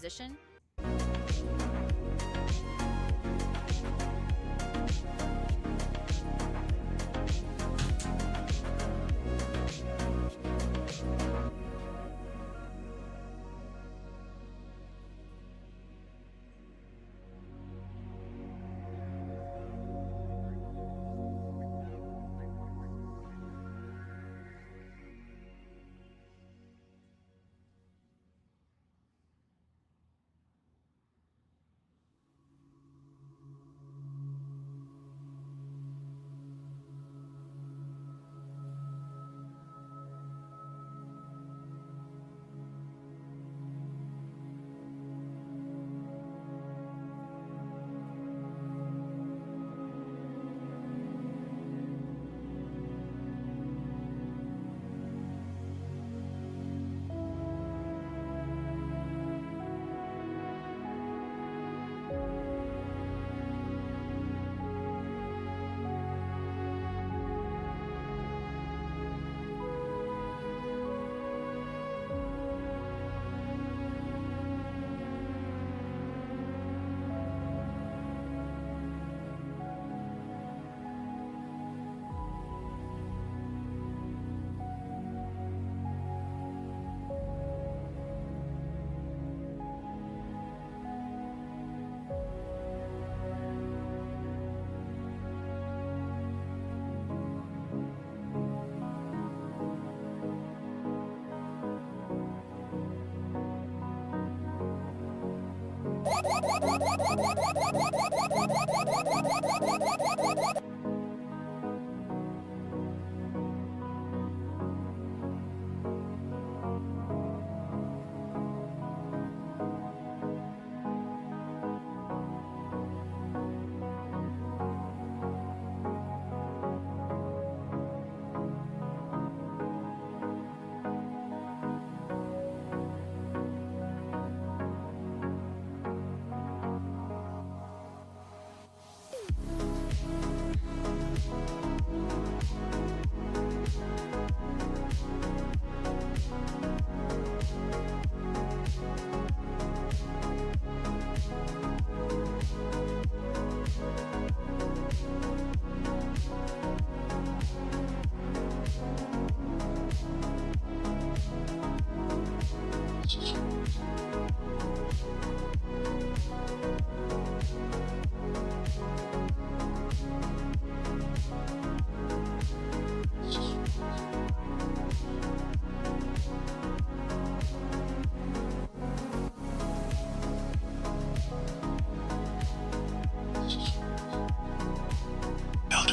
position.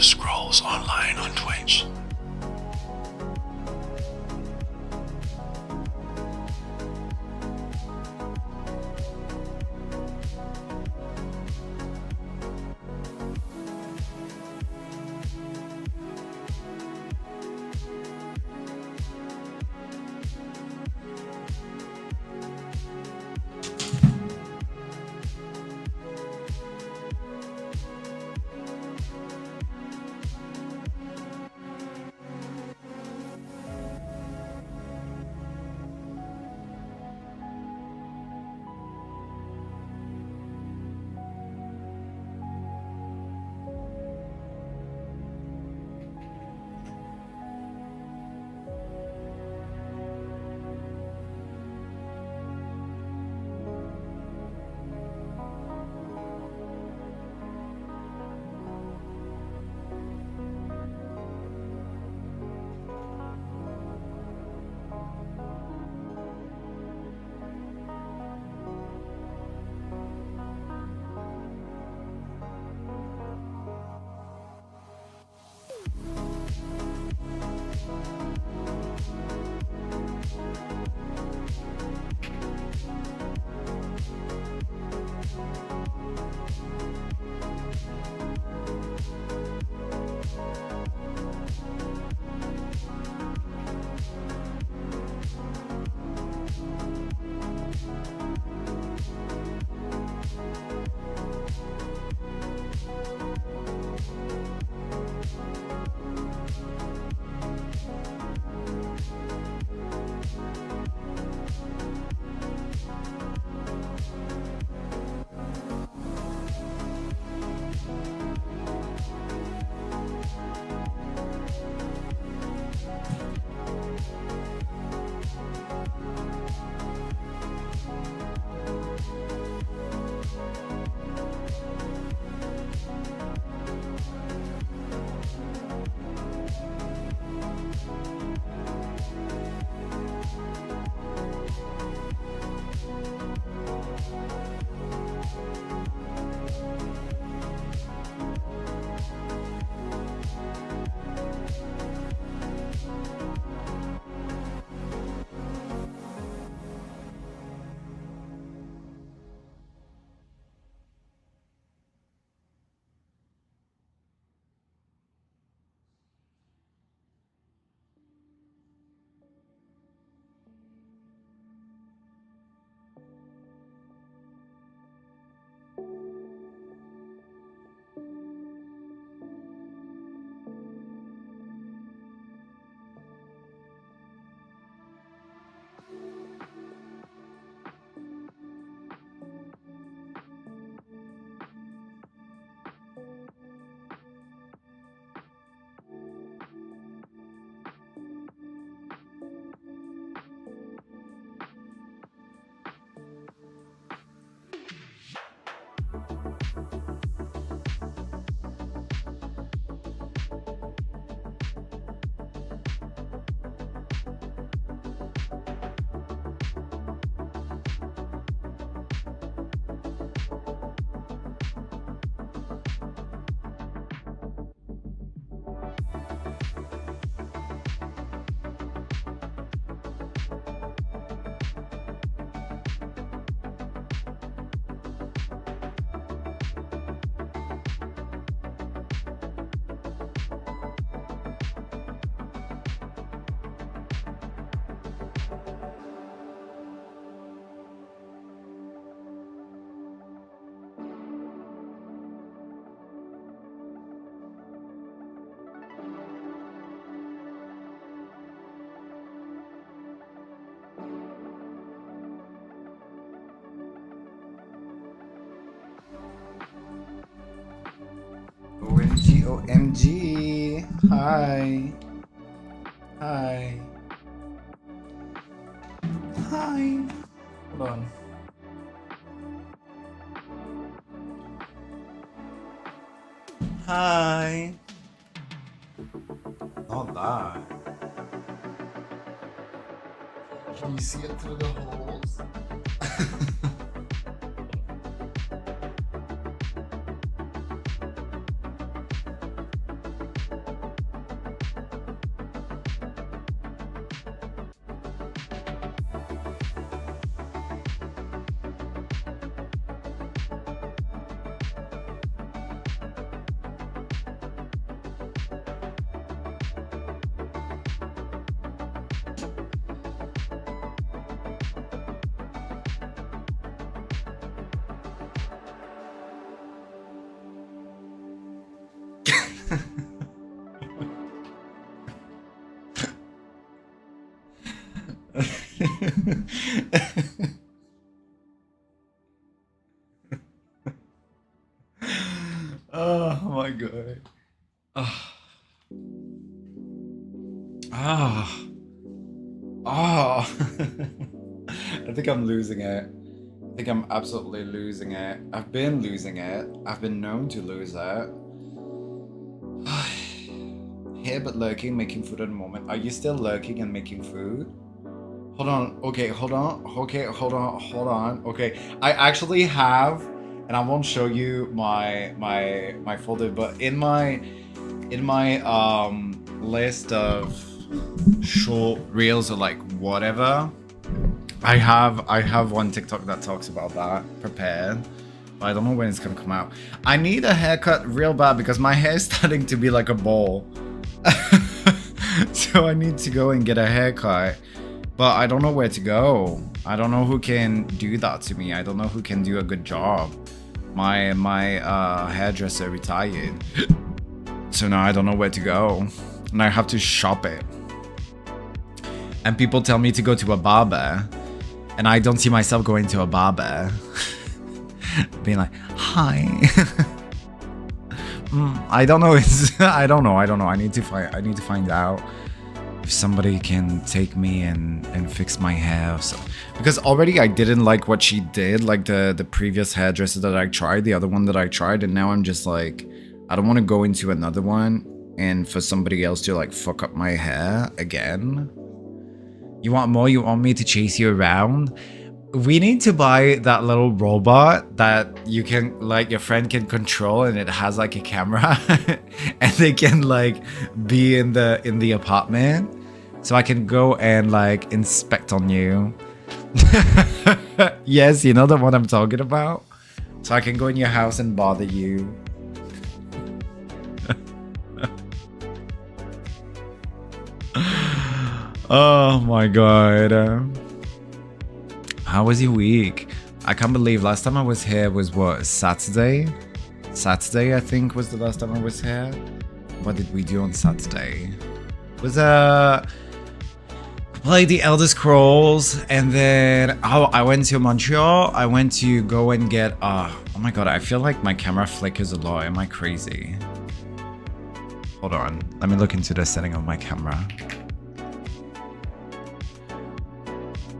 Elder Scrolls Online on Twitch. OMG, OMG. Hi. Hi. Hi. Hold on. Hi. Not that. Can you see it through the holes? Oh my god. Ah. Ah. Ah. I think I'm losing it. I think I'm absolutely losing it. I've been losing it. I've been known to lose it. Here but lurking, making food at the moment. Are you still lurking and making food? Hold on. Okay, hold on. Okay, hold on. Hold on. Okay, I actually have, and I won't show you my folder, but in my list of short reels or like whatever, I have one TikTok that talks about that prepared. But I don't know when it's gonna come out. I need a haircut real bad because my hair is starting to be like a ball. So I need to go and get a haircut. But I don't know where to go. I don't know who can do that to me. I don't know who can do a good job. My hairdresser retired. So now I don't know where to go. And I have to shop it. And people tell me to go to a barber. And I don't see myself going to a barber. Being like, hi. I don't know. I don't know. I need to find out if somebody can take me and fix my hair or so. Because already I didn't like what she did, like the previous hairdresser that I tried, the other one that I tried, and now I'm just like, I don't want to go into another one and for somebody else to like fuck up my hair again. You want more? You want me to chase you around? We need to buy that little robot that you can, like, your friend can control, and it has like a camera and they can like be in the apartment, so I can go and like inspect on you. Yes, you know the one I'm talking about. So I can go in your house and bother you. Oh my god. How was your week? I can't believe last time I was here was what, Saturday? Saturday, I think, was the last time I was here. What did we do on Saturday? It was played the Elder Scrolls, and then I went to Montreal. I went to go and get oh my god, I feel like my camera flickers a lot. Am I crazy? Hold on, let me look into the setting of my camera.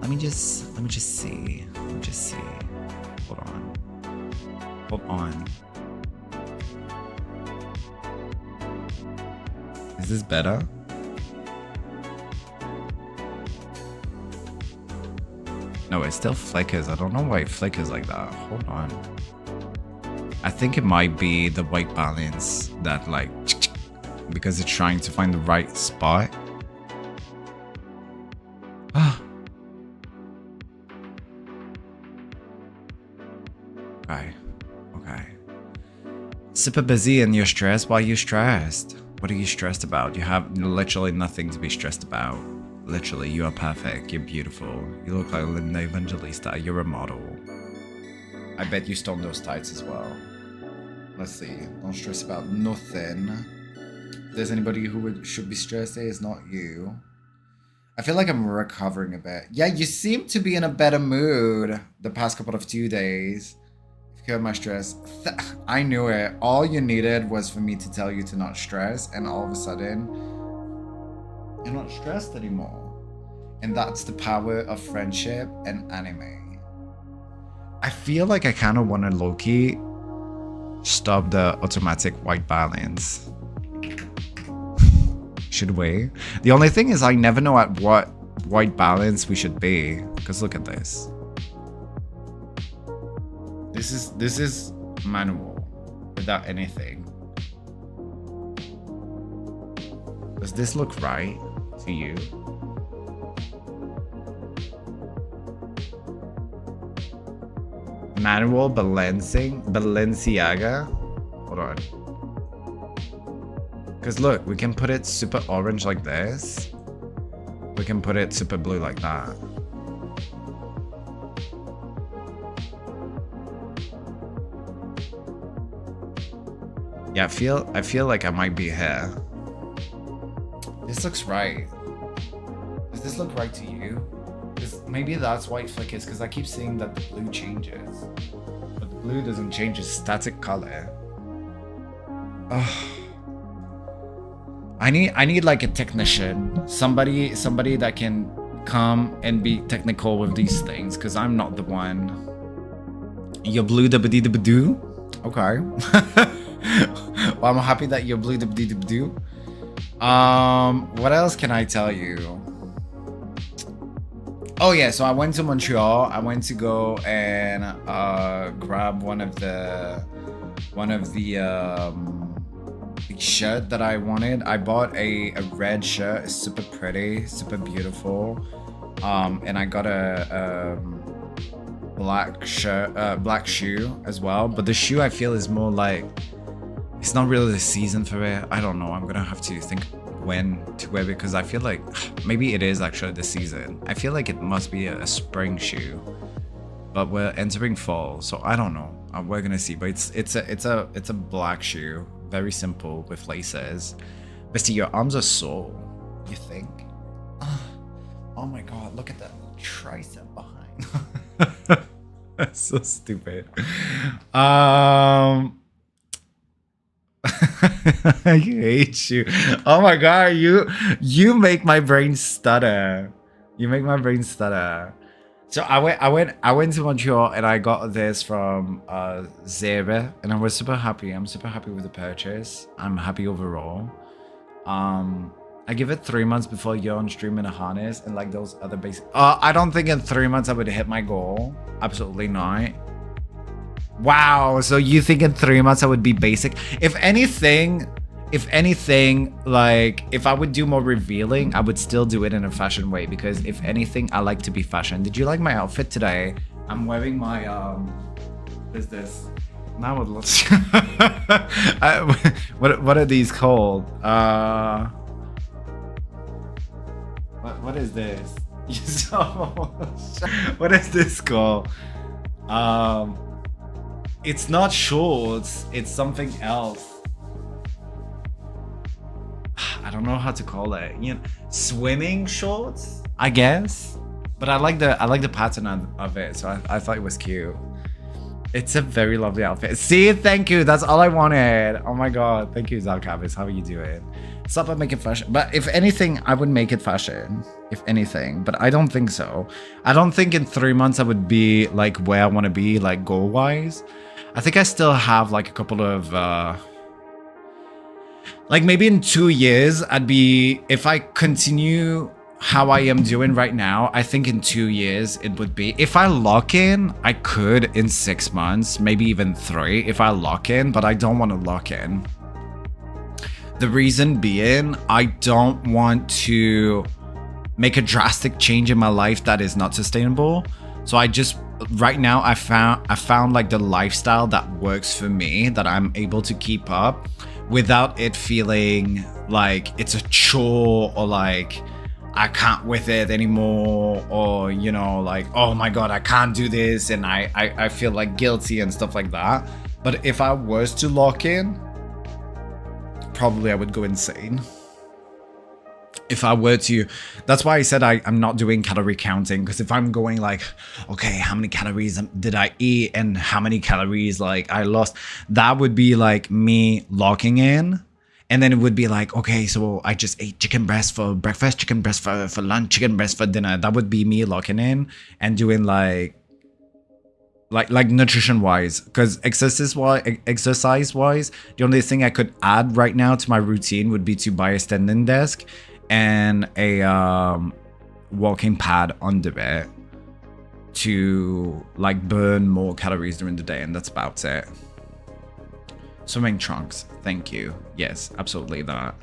Let me just see. Hold on. Is this better? No, it still flickers. I don't know why it flickers like that. Hold on. I think it might be the white balance that like, because it's trying to find the right spot. Okay. Super busy and you're stressed? Why are you stressed? What are you stressed about? You have literally nothing to be stressed about. Literally, you are perfect. You're beautiful. You look like Linda Evangelista. You're a model. I bet you stole those tights as well. Let's see. Don't stress about nothing. If there's anybody who should be stressed, it's not you. I feel like I'm recovering a bit. Yeah, you seem to be in a better mood the past couple of 2 days. Curb my stress. I knew it. All you needed was for me to tell you to not stress, and all of a sudden, you're not stressed anymore. And that's the power of friendship and anime. I feel like I kind of want to low-key stop the automatic white balance. Should we? The only thing is I never know at what white balance we should be. Because look at this. This is manual without anything. Does this look right to you? Manual Balenciaga. Hold on. Because look, we can put it super orange like this. We can put it super blue like that. Yeah, I feel like I might be here. This looks right. Does this look right to you? Maybe that's why it flickers, because I keep seeing that the blue changes. But the blue doesn't change, it's static color. Oh. I need like a technician. Somebody that can come and be technical with these things, because I'm not the one. You're blue da-ba-dee-da-ba-doo? Okay. Well, I'm happy that you're blue da-ba-dee-da-ba-doo. What else can I tell you? Oh yeah, so I went to Montreal. I went to go and grab one of the shirt that I wanted. I bought a red shirt. It's super pretty, super beautiful. And I got a black shoe as well. But the shoe I feel is more like, it's not really the season for it. I don't know. I'm gonna have to think when to wear it, because I feel like maybe it is actually the season. I feel like it must be a spring shoe, but we're entering fall, so I don't know. We're gonna see. But it's a black shoe, very simple with laces. But see, your arms are sore. You think? Oh my god! Look at that tricep behind. That's so stupid. I hate you. Oh my god, you make my brain stutter. You make my brain stutter. So I went to Montreal and I got this from Zebe, and I was super happy. I'm super happy with the purchase. I'm happy overall. I give it 3 months before you're on stream in a harness and like those other basic. I don't think in 3 months I would hit my goal. Absolutely not. Wow, so you think in 3 months I would be basic? If anything, like if I would do more revealing, I would still do it in a fashion way, because if anything, I like to be fashion. Did you like my outfit today? I'm wearing my what is this? Now it looks what are these called? What is this? What is this called? It's not shorts, it's something else. I don't know how to call it. You know, swimming shorts, I guess. But I like the pattern of it, so I thought it was cute. It's a very lovely outfit. See, thank you. That's all I wanted. Oh my god, thank you, Zalkavis. How are you doing? Stop at making fashion. But if anything, I would make it fashion. If anything, but I don't think so. I don't think in 3 months I would be like where I want to be, like goal-wise. I think I still have like a couple of like maybe in 2 years I'd be, if I continue how I am doing right now, I think in 2 years it would be, if I lock in, I could in 6 months, maybe even 3 if I lock in, but I don't want to lock in. The reason being, I don't want to make a drastic change in my life that is not sustainable. So I just, right now I found like the lifestyle that works for me, that I'm able to keep up without it feeling like it's a chore, or like I can't with it anymore, or you know, like, oh my god, I can't do this, and I feel like guilty and stuff like that. But if I was to lock in, probably I would go insane. if I were to, that's why I said I'm not doing calorie counting, because if I'm going like, okay, how many calories did I eat and how many calories like I lost, that would be like me locking in. And then it would be like, okay, so I just ate chicken breast for breakfast, chicken breast for lunch, chicken breast for dinner. That would be me locking in and doing like nutrition wise, because exercise wise, the only thing I could add right now to my routine would be to buy a standing desk and a walking pad under it to like burn more calories during the day, and that's about it. Swimming trunks, thank you. Yes, absolutely that.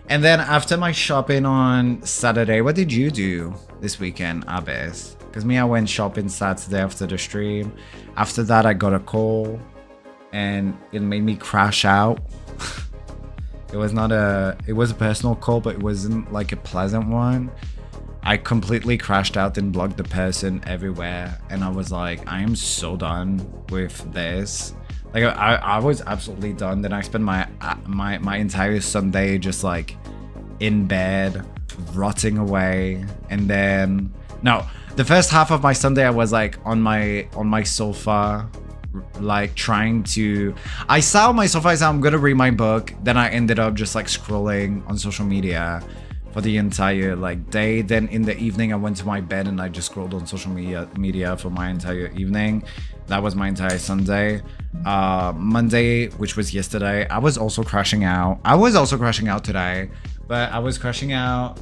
And then after my shopping on Saturday, what did you do this weekend, Abbas? Because me, I went shopping Saturday after the stream. After that, I got a call and it made me crash out. It was a personal call, but it wasn't like a pleasant one. I completely crashed out and blocked the person everywhere. And I was like, I am so done with this. Like I was absolutely done. Then I spent my entire Sunday just like in bed, rotting away. And then no, the first half of my Sunday I was like on my sofa, like trying to. I sat on my sofa. I said I'm gonna read my book. Then I ended up just like scrolling on social media for the entire like day. Then in the evening I went to my bed and I just scrolled on social media for my entire evening. That was my entire Sunday. Monday, which was yesterday, I was also crashing out. I was also crashing out today, but I was crashing out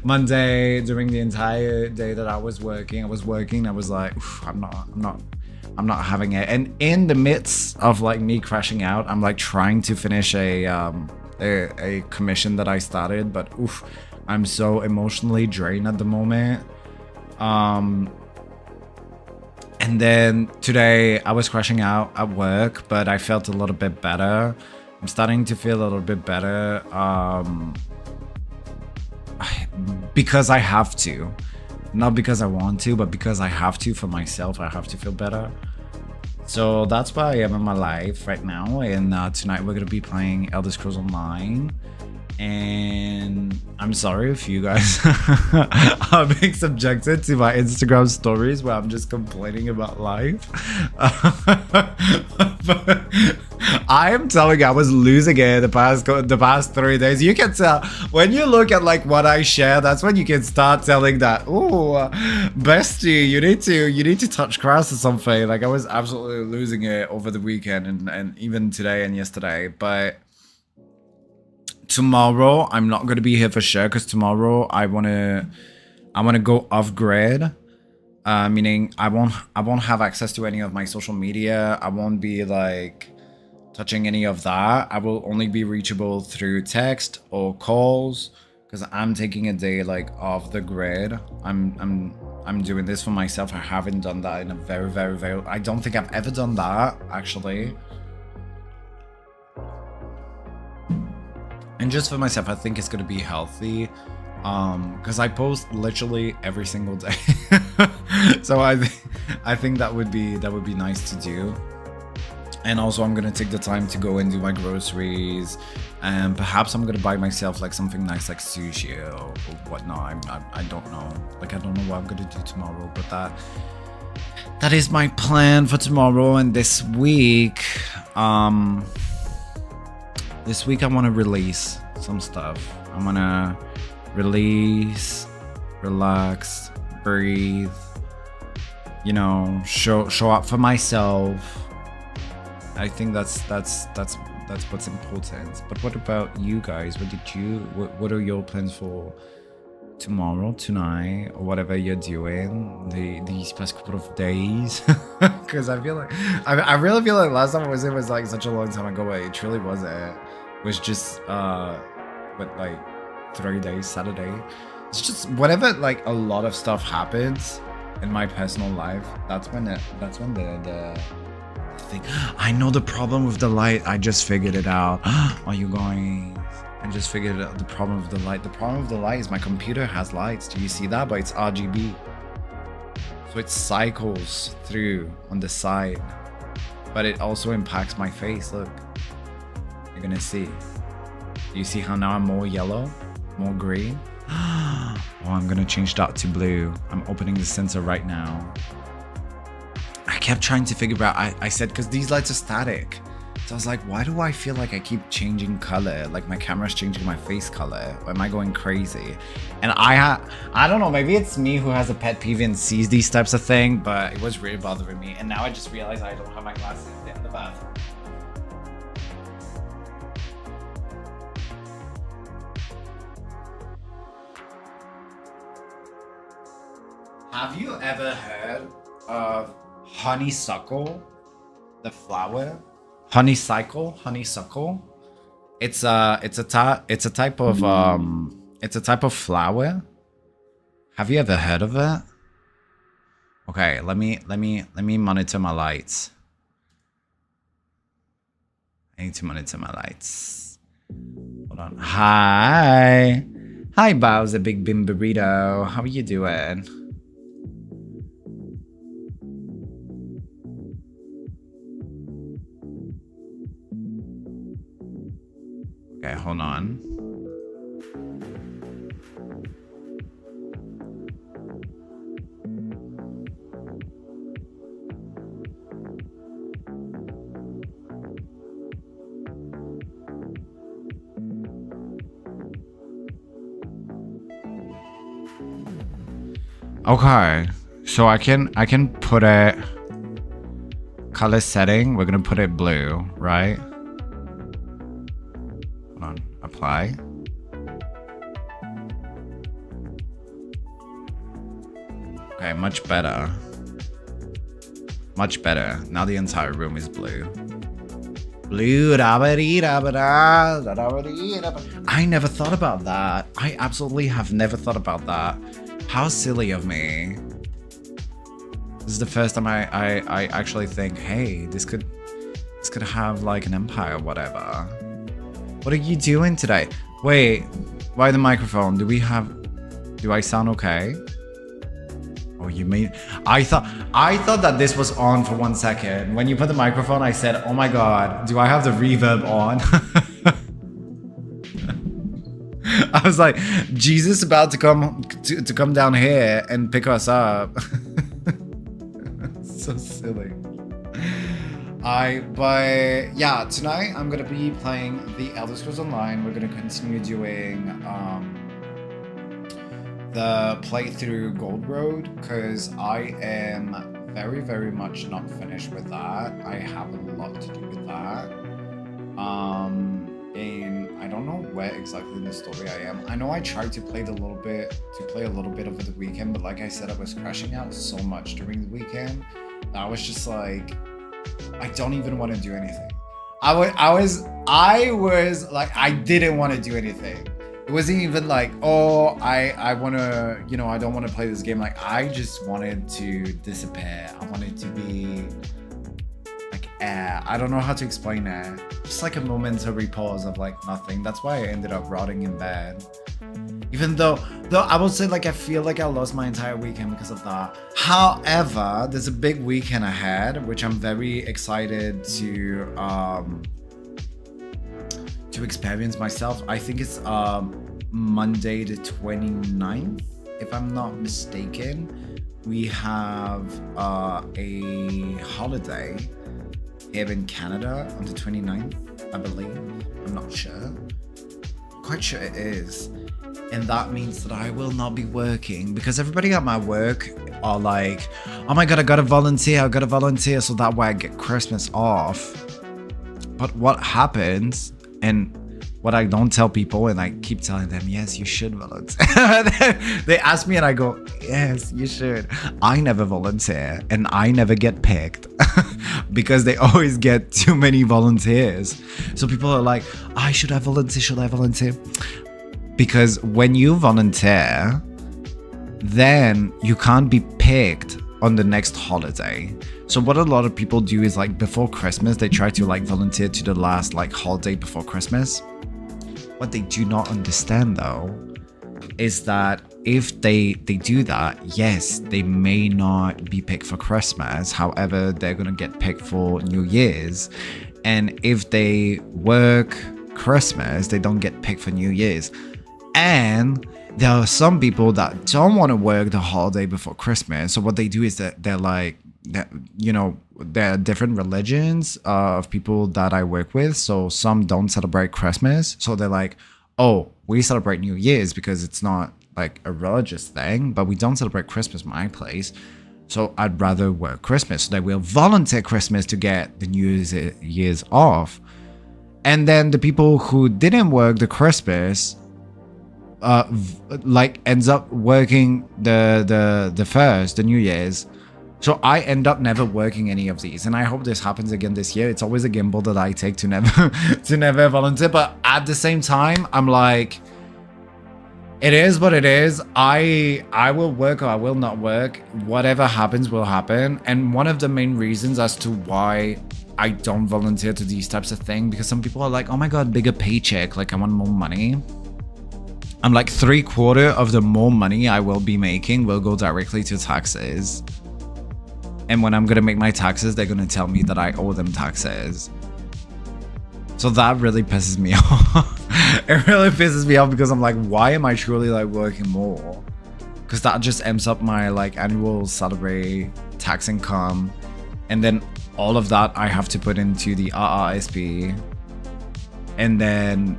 Monday during the entire day that I was working. I was like, I'm not having it. And in the midst of like me crashing out, I'm like trying to finish a commission that I started, but I'm so emotionally drained at the moment. And then today I was crashing out at work, but I felt a little bit better. I'm starting to feel a little bit better because I have to. Not because I want to, but because I have to for myself. I have to feel better. So that's where I am in my life right now. And tonight we're going to be playing Elder Scrolls Online. And I'm sorry if you guys are being subjected to my Instagram stories where I'm just complaining about life. But I am telling you, I was losing it the past 3 days. You can tell when you look at like what I share. That's when you can start telling that, oh, bestie, you need to touch grass or something. Like I was absolutely losing it over the weekend and even today and yesterday. But tomorrow I'm not gonna be here for sure, because tomorrow I wanna go off grid, meaning I won't have access to any of my social media. I won't be like touching any of that. I will only be reachable through text or calls, because I'm taking a day like off the grid. I'm doing this for myself. I haven't done that in a very I don't think I've ever done that actually. And just for myself, I think it's gonna be healthy, because I post literally every single day. So I think that would be nice to do. And also I'm gonna take the time to go and do my groceries, and perhaps I'm gonna buy myself like something nice like sushi or whatnot. I don't know. Like I don't know what I'm gonna do tomorrow, but that is my plan for tomorrow. And this week, I want to release some stuff. I want to release, relax, breathe, you know, show up for myself. I think that's what's important. But what about you guys? What are your plans for tomorrow, tonight, or whatever you're doing these past couple of days? Because I feel like I really feel like last time I was in was like such a long time ago, but it truly wasn't. It was just like 3 days, Saturday. It's just whenever like a lot of stuff happens in my personal life, that's when the thing. I know the problem with the light. I just figured it out. Are you going? I just figured out the problem with the light. The problem with the light is my computer has lights. Do you see that? But it's RGB. So it cycles through on the side. But it also impacts my face. Look. You're gonna see. Do you see how now I'm more yellow? More green. Oh, I'm gonna change that to blue. I'm opening the sensor right now. I kept trying to figure out, I said, because these lights are static. So I was like, why do I feel like I keep changing color? Like my camera's changing my face color. Or am I going crazy? And I don't know, maybe it's me who has a pet peeve and sees these types of things, but it was really bothering me. And now I just realized I don't have my glasses in the bathroom. Have you ever heard of honeysuckle, the flower? Honeysuckle. It's a type of flower. Have you ever heard of it? Okay, let me monitor my lights. I need to monitor my lights. Hold on. Hi, Bowser, Big Bim Burrito. How are you doing? Okay, hold on. Okay, so I can put it color setting. We're gonna put it blue, right? Apply. Okay, much better. Much better. Now the entire room is blue. Blue. I never thought about that. I absolutely have never thought about that. How silly of me. This is the first time I actually think, hey, this could have like an empire or whatever. What are you doing today? Wait, why the microphone? Do I sound okay? Oh, you made... I thought that this was on for 1 second. When you put the microphone, I said, oh my god, do I have the reverb on? I was like, Jesus about to come down here and pick us up. So silly. But yeah, tonight I'm gonna be playing The Elder Scrolls Online. We're gonna continue doing the playthrough Gold Road because I am very, very much not finished with that. I have a lot to do with that. And I don't know where exactly in the story I am. I know I tried to play a little bit over the weekend, but like I said, I was crashing out so much during the weekend. I was just like, I don't even want to do anything. I was like, I didn't want to do anything. It wasn't even like, oh, I want to, you know, I don't want to play this game. Like, I just wanted to disappear. I wanted to be like air. I don't know how to explain it. Just like a momentary pause of like nothing. That's why I ended up rotting in bed. Even though I will say, like, I feel like I lost my entire weekend because of that. However, there's a big weekend ahead, which I'm very excited to experience myself. I think it's Monday the 29th, if I'm not mistaken. We have a holiday here in Canada on the 29th, I believe. I'm not sure. Quite sure it is. And that means that I will not be working because everybody at my work are like, oh my god, I gotta volunteer so that way I get Christmas off. But what happens, and what I don't tell people, and I keep telling them, yes, you should volunteer. They ask me and I go, yes, you should. I never volunteer and I never get picked because they always get too many volunteers. So people are like, should I volunteer? Because when you volunteer, then you can't be picked on the next holiday. So what a lot of people do is like before Christmas, they try to like volunteer to the last like holiday before Christmas. What they do not understand though is that if they do that, yes, they may not be picked for Christmas. However, they're gonna get picked for New Year's. And if they work Christmas, they don't get picked for New Year's. And there are some people that don't want to work the holiday before Christmas. So what they do is that they're like, you know, there are different religions of people that I work with. So some don't celebrate Christmas. So they're like, oh, we celebrate New Year's because it's not like a religious thing, but we don't celebrate Christmas in my place. So I'd rather work Christmas. So they will volunteer Christmas to get the New Year's off. And then the people who didn't work the Christmas, like ends up working the first, the New Year's. So I end up never working any of these, and I hope this happens again this year. It's always a gamble that I take to never volunteer, but at the same time, I'm like, it is what it is. I will work or I will not work. Whatever happens will happen. And one of the main reasons as to why I don't volunteer to these types of things, because some people are like, oh my god, bigger paycheck, like I want more money. I'm like, 3/4 of the more money I will be making will go directly to taxes. And when I'm gonna make my taxes, they're gonna tell me that I owe them taxes. So that really pisses me off. It really pisses me off because I'm like, why am I truly like working more? Because that just ends up my like annual salary, tax income, and then all of that I have to put into the RRSP, and then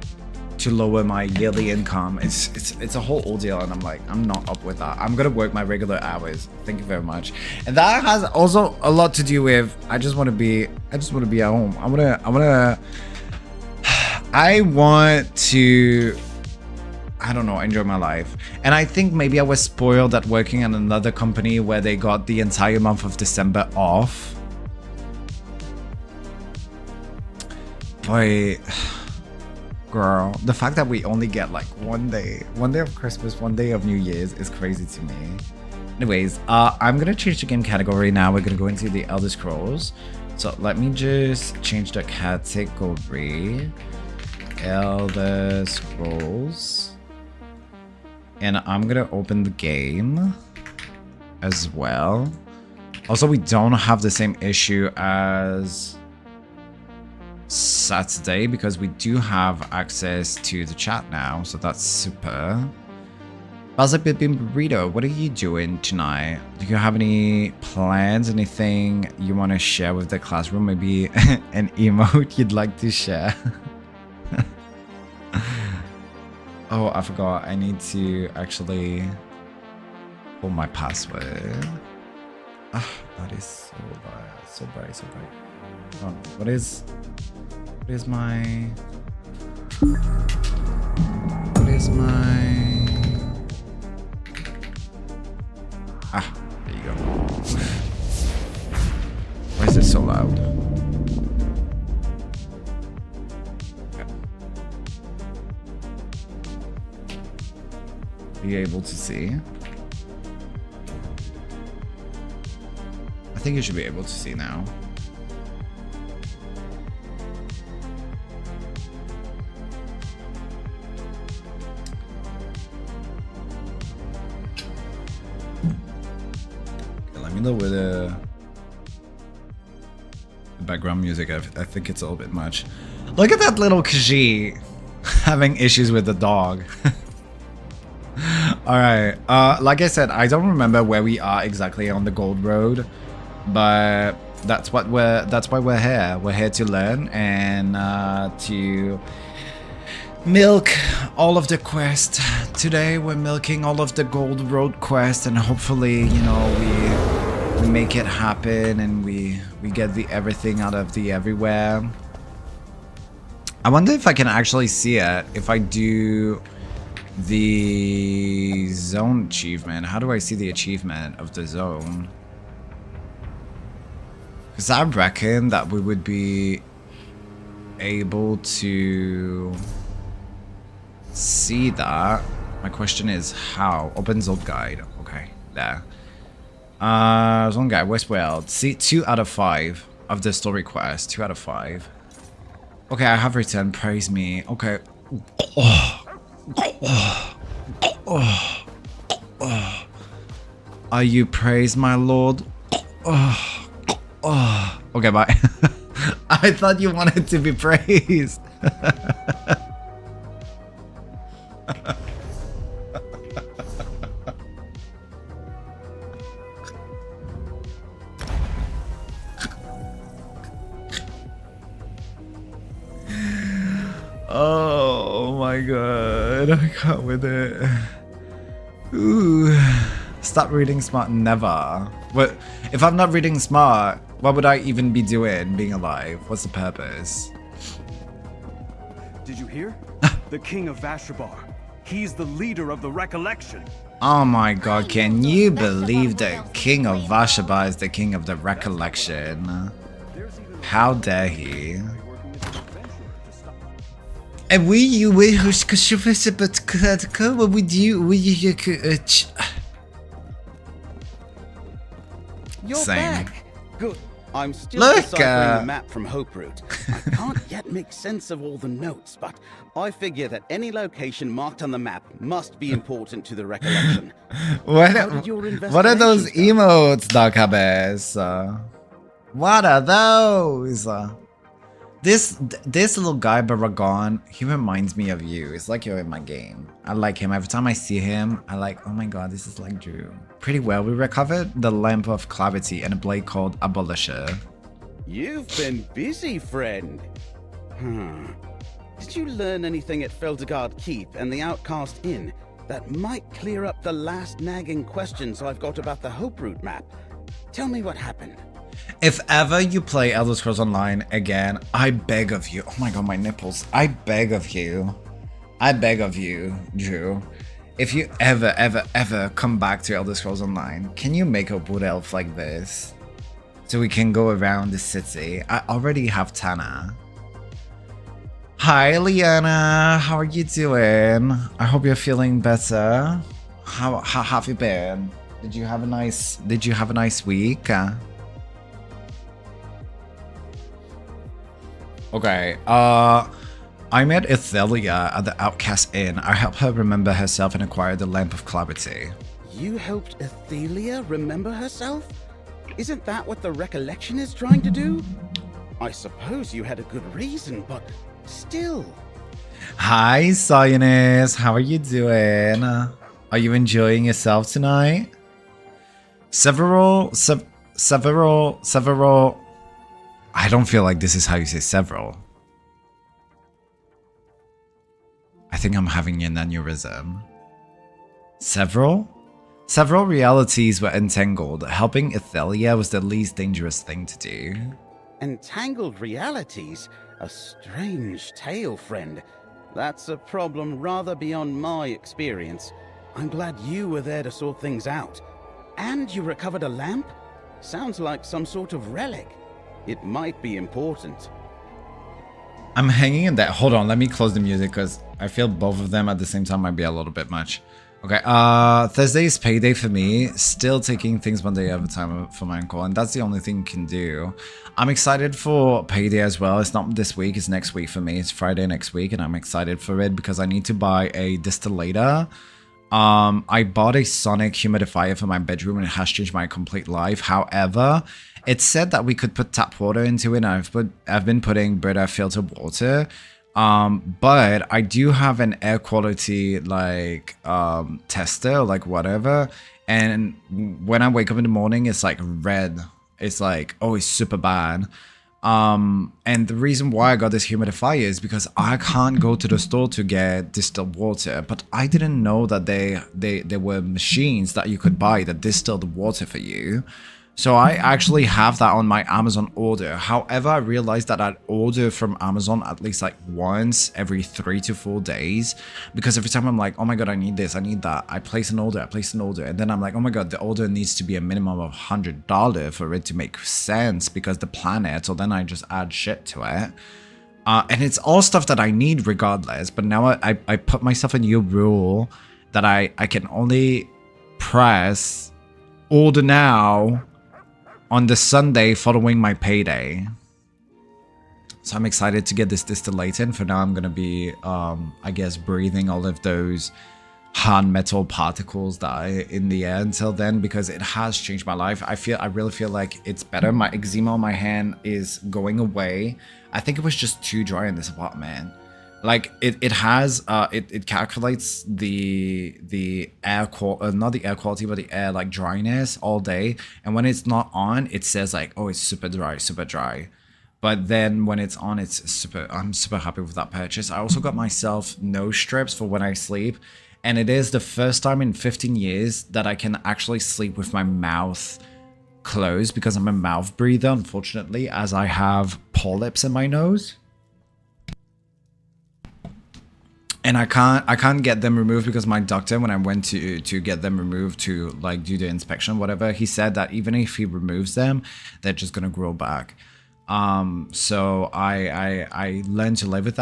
to lower my yearly income. It's a whole ordeal, and I'm like, I'm not up with that. I'm gonna work my regular hours. Thank you very much. And that has also a lot to do with I just want to be at home. I want to, I don't know, enjoy my life. And I think maybe I was spoiled at working at another company where they got the entire month of December off. Boy, girl, the fact that we only get like one day of Christmas, one day of New Year's is crazy to me. Anyways, I'm gonna change the game category now. We're gonna go into the Elder Scrolls. So let me just change the category. Elder Scrolls. And I'm gonna open the game as well. Also, we don't have the same issue as Saturday because we do have access to the chat now, so that's super. Balzac Burrito, what are you doing tonight? Do you have any plans, anything you want to share with the classroom? Maybe an emote you'd like to share? Oh, I forgot. I need to actually pull my password. Ah, that is so bad. So bright, so bright. Oh, what is my... Ah, there you go. Why is it so loud? Are you able to see? I think you should be able to see now. Okay, let me lower the background music. I think it's a little bit much. Look at that little Khaji having issues with the dog. All right, like I said, I don't remember where we are exactly on the Gold Road, but that's why we're here. We're here to learn and to milk all of the quest. Today we're milking all of the Gold Road quest, and hopefully, you know, we make it happen and we get the everything out of the everywhere. I wonder if I can actually see it if I do the zone achievement. How do I see the achievement of the zone? Because I reckon that we would be able to see that. My question is how? Open zone guide. Okay, there. Zone guide, Westworld. See, 2 out of 5 of the story quest. 2 out of 5. Okay, I have returned. Praise me. Okay. Oh. Are you praised, my lord? Okay, bye. I thought you wanted to be praised. my god, I can't with it. Ooh. Stop reading smart, never. What if I'm not reading smart? What would I even be doing being alive? What's the purpose? Did you hear? The king of Vashabar. He's the leader of the recollection. Oh my god, can you believe that King of Vashabar is the king of the recollection? How dare he? And we You're Same. back. Good. I'm still Look, deciphering the map from Hope Route. I can't yet make sense of all the notes, but I figure that any location marked on the map must be important to the recollection. What How did your what are those investigations go? emotes, Darkabes? What are those? This little guy, Baragon, he reminds me of you. It's like you're in my game. I like him. Every time I see him, I like, oh my god, this is like Drew. Pretty well, we recovered the lamp of clarity and a blade called Abolisher. You've been busy, friend. Did you learn anything at Feldergard Keep and the Outcast Inn that might clear up the last nagging questions I've got about the Hope Route map? Tell me what happened. If ever you play Elder Scrolls Online again, I beg of you. Oh my god, my nipples. I beg of you. I beg of you, Drew. If you ever come back to Elder Scrolls Online, can you make a wood elf like this? So we can go around the city. I already have Tana. Hi, Liana. How are you doing? I hope you're feeling better. How have you been? Did you have a nice week? Okay, I met Ithelia at the Outcast Inn. I helped her remember herself and acquire the Lamp of Clarity. You helped Athelia remember herself? Isn't that what the recollection is trying to do? I suppose you had a good reason, but still. Hi, Zionist. How are you doing? Are you enjoying yourself tonight? Several. I don't feel like this is how you say several. I think I'm having an aneurysm. Several realities were entangled. Helping Ithelia was the least dangerous thing to do. Entangled realities? A strange tale, friend. That's a problem rather beyond my experience. I'm glad you were there to sort things out. And you recovered a lamp? Sounds like some sort of relic. It might be important. I'm hanging in that. Hold on, let me close the music because I feel both of them at the same time might be a little bit much. Okay, Thursday is payday for me. Still taking things one day at a time for my uncle, and that's the only thing you can do. I'm excited for payday as well. It's not this week, it's next week for me. It's Friday next week, and I'm excited for it because I need to buy a distillator. I bought a sonic humidifier for my bedroom and it has changed my complete life. However, it said that we could put tap water into it, and I've been putting Brita filtered water. But I do have an air quality like tester, like whatever, and when I wake up in the morning it's like red. It's like, oh, it's super bad. And the reason why I got this humidifier is because I can't go to the store to get distilled water, but I didn't know that there were machines that you could buy that distilled water for you. So I actually have that on my Amazon order. However, I realized that I'd order from Amazon at least like once every 3 to 4 days, because every time I'm like, oh my god, I need this, I need that, I place an order, and then I'm like, oh my god, the order needs to be a minimum of $100 for it to make sense because the planet. So then I just add shit to it. And it's all stuff that I need regardless. But now I put myself a new rule that I can only press order now on the Sunday following my payday. So I'm excited to get this distillated. And for now, I'm going to be, I guess, breathing all of those hard metal particles that are in the air until then, because it has changed my life. I really feel like it's better. My eczema on my hand is going away. I think it was just too dry in this apartment. Like it calculates the air quality, not the air quality, but the air like dryness all day. And when it's not on, it says like, oh, it's super dry. But then when it's on, I'm super happy with that purchase. I also got myself nose strips for when I sleep. And it is the first time in 15 years that I can actually sleep with my mouth closed, because I'm a mouth breather, unfortunately, as I have polyps in my nose. And I can't get them removed because my doctor, when I went to get them removed to like do the inspection, whatever, he said that even if he removes them, they're just gonna grow back. So I learned to live with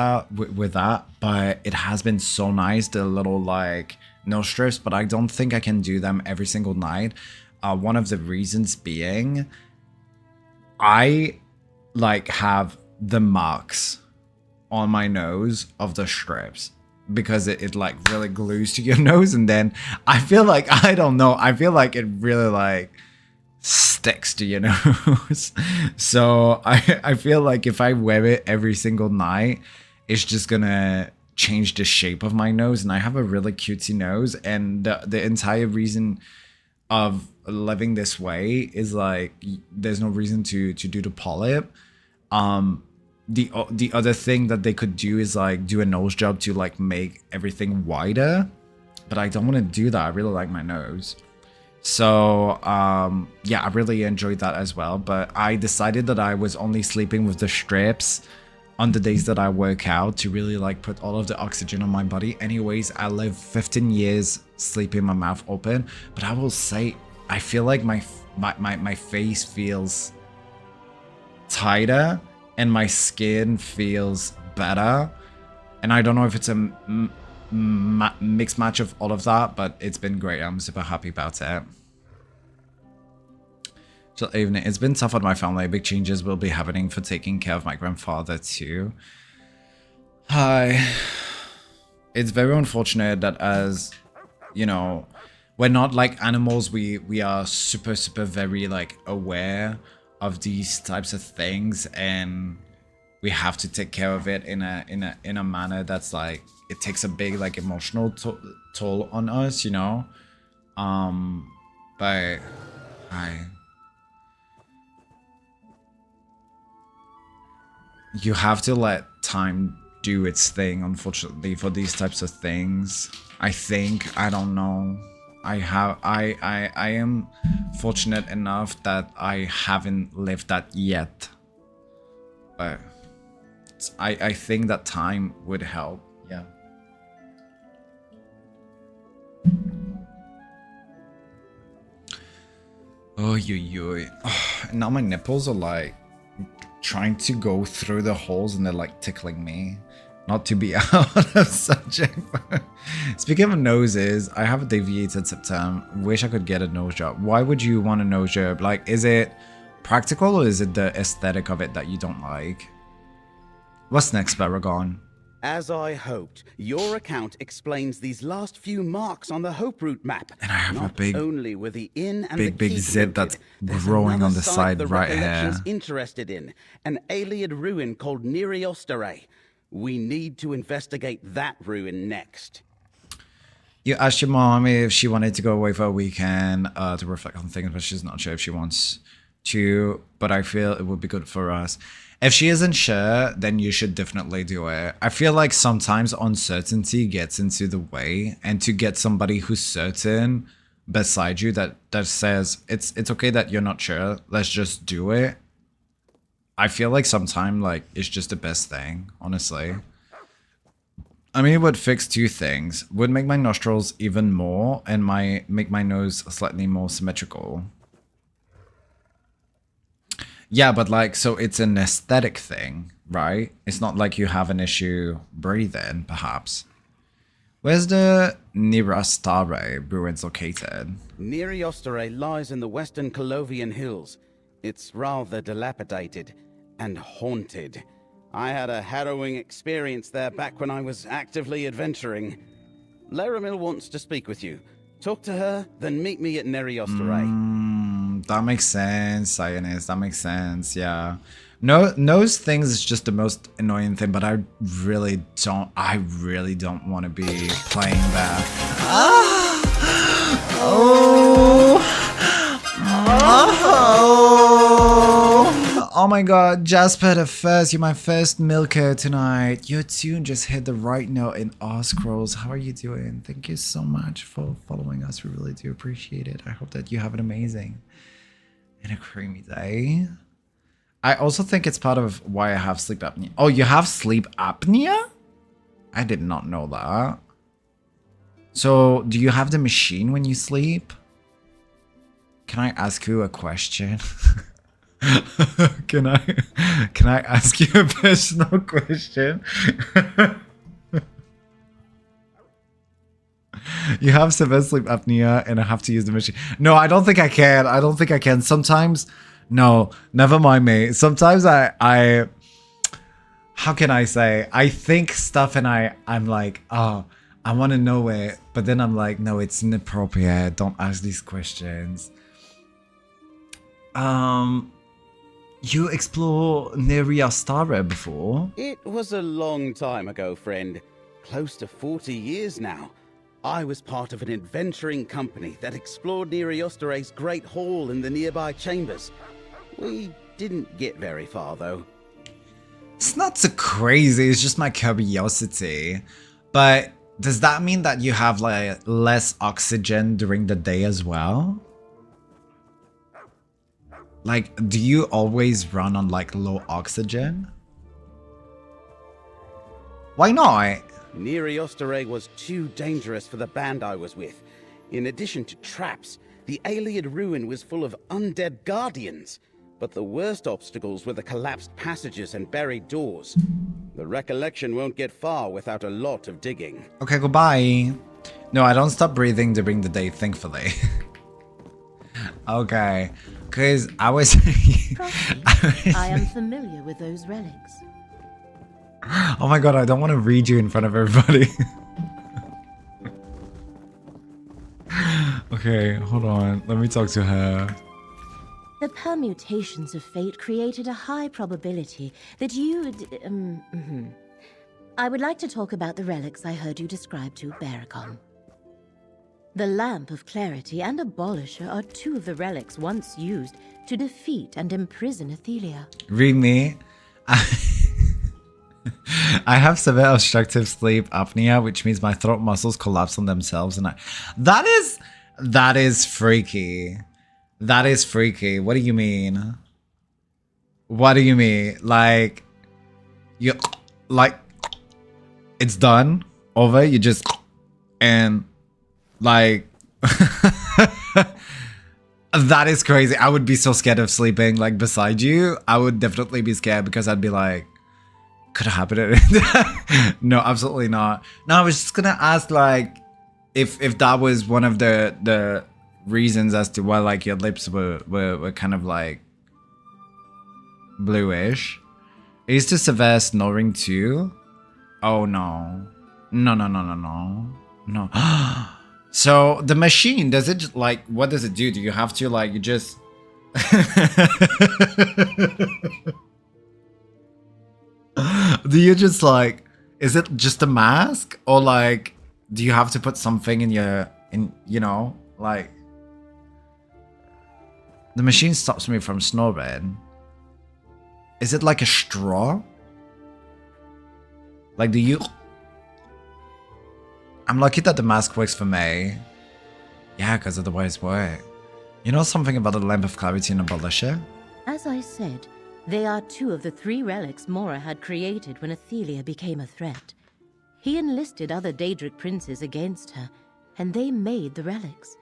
that, but it has been so nice, the little like nose strips, but I don't think I can do them every single night. One of the reasons being, I like have the marks on my nose of the strips, because it like really glues to your nose, and then I feel like, I don't know, I feel like it really like sticks to your nose. So I feel like if I wear it every single night, it's just gonna change the shape of my nose, and I have a really cutesy nose, and the entire reason of living this way is like there's no reason to do the polyp. The other thing that they could do is like do a nose job to like make everything wider, but I don't want to do that. I really like my nose. So yeah, I really enjoyed that as well. But I decided that I was only sleeping with the strips on the days that I work out to really like put all of the oxygen on my body. Anyways, I live 15 years sleeping my mouth open, but I will say I feel like my face feels tighter and my skin feels better, and I don't know if it's a mixed match of all of that, but it's been great. I'm super happy about it. So evening, it's been tough on my family. Big changes will be happening for taking care of my grandfather too. Hi. It's very unfortunate that, as you know, we're not like animals. We are super very like aware of these types of things, and we have to take care of it in a manner that's like, it takes a big like emotional toll on us, you know. But you have to let time do its thing, unfortunately, for these types of things. I think, I don't know, I am fortunate enough that I haven't lived that yet, but I think that time would help. Yeah. Oh, now my nipples are like trying to go through the holes, and they're like tickling me. Not to be out of subject. Speaking of noses, I have a deviated septum. Wish I could get a nose job. Why would you want a nose job? Like, is it practical, or is it the aesthetic of it that you don't like? What's next, Paragon? As I hoped, your account explains these last few marks on the Hope Route map. And I have Not a big, only were the inn and big the zit that's there's growing on the another side the right here. Recollection's interested in, an alien ruin called Neriostare. We need to investigate that ruin next. You asked your mom if she wanted to go away for a weekend to reflect on things, but she's not sure if she wants to. But I feel it would be good for us. If she isn't sure, then you should definitely do it. I feel like sometimes uncertainty gets into the way, and to get somebody who's certain beside you that says it's okay that you're not sure, let's just do it. I feel like sometimes like it's just the best thing, honestly. I mean, it would fix two things. Would make my nostrils even more, and make my nose slightly more symmetrical. Yeah, but like, so it's an aesthetic thing, right? It's not like you have an issue breathing, perhaps. Where's the Neriostare ruins located? Neriostare lies in the western Colovian hills. It's rather dilapidated and haunted. I had a harrowing experience there back when I was actively adventuring. Laramil wants to speak with you. Talk to her, then meet me at Neriostare. That makes sense, Cyanist. That makes sense, yeah. No, those things is just the most annoying thing, but I really don't want to be playing that. Oh my god, Jasper the first, you're my first milker tonight. Your tune just hit the right note in our scrolls. How are you doing? Thank you so much for following us. We really do appreciate it. I hope that you have an amazing and a creamy day. I also think it's part of why I have sleep apnea. Oh, you have sleep apnea? I did not know that. So, do you have the machine when you sleep? Can I ask you a question? Can I ask you a personal question? You have severe sleep apnea and I have to use the machine. No, I don't think I can. I don't think I can. Sometimes, no, never mind me. Sometimes I how can I say? I think stuff and I'm like, oh, I want to know it. But then I'm like, no, it's inappropriate. Don't ask these questions. You explore Nereastara before? It was a long time ago, friend. Close to 40 years now. I was part of an adventuring company that explored Nereostare's Great Hall in the nearby chambers. We didn't get very far, though. It's not so crazy, it's just my curiosity. But does that mean that you have like less oxygen during the day as well? Like, do you always run on like low oxygen? Why not? Nereostare was too dangerous for the band I was with. In addition to traps, the Alien ruin was full of undead guardians. But the worst obstacles were the collapsed passages and buried doors. The recollection won't get far without a lot of digging. Okay, goodbye. No, I don't stop breathing during the day, thankfully. Okay, because I was... I am familiar with those relics. Oh my god, I don't want to read you in front of everybody. Okay, hold on. Let me talk to her. The permutations of fate created a high probability that you'd... I would like to talk about the relics I heard you describe to Barracon. The Lamp of Clarity and Abolisher are two of the relics once used to defeat and imprison Athelia. Read me. I have severe obstructive sleep apnea, which means my throat muscles collapse on themselves, and that is freaky. That is freaky. What do you mean? What do you mean? Like, you like it's done over. You just and like that is crazy. I would be so scared of sleeping like beside you. I would definitely be scared because I'd be like, could have happened. No, absolutely not. No, I was just gonna ask like if that was one of the reasons as to why like your lips were kind of like bluish. Is this severe snoring too? Oh no. No. So the machine, does it like, what does it do? Do you have to like, you just do you just like, is it just a mask, or like do you have to put something in you know, like the machine stops me from snoring. Is it like a straw? Like, do you... I'm lucky that the mask works for me. Yeah, because otherwise what? You know something about the Lamp of Clarity and Abolisher? As I said, they are two of the three relics Mora had created when Athelia became a threat. He enlisted other Daedric princes against her, and they made the relics.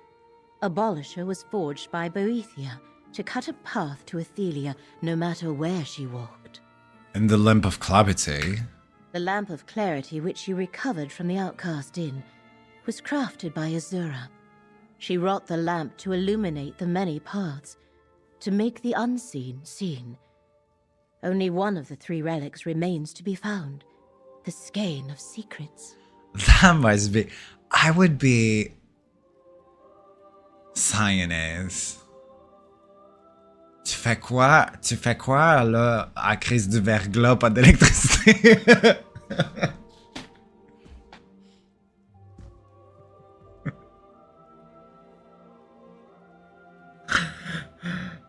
Abolisher was forged by Boethia to cut a path to Athelia no matter where she walked. And the Lamp of Clarity? The Lamp of Clarity, which she recovered from the Outcast Inn, was crafted by Azura. She wrought the lamp to illuminate the many paths, to make the unseen seen. Only one of the three relics remains to be found, the Skein of Secrets. That must be... I would be... Cyanès. Tu fais quoi? Tu fais quoi, là, à crise du verglas, pas d'électricité?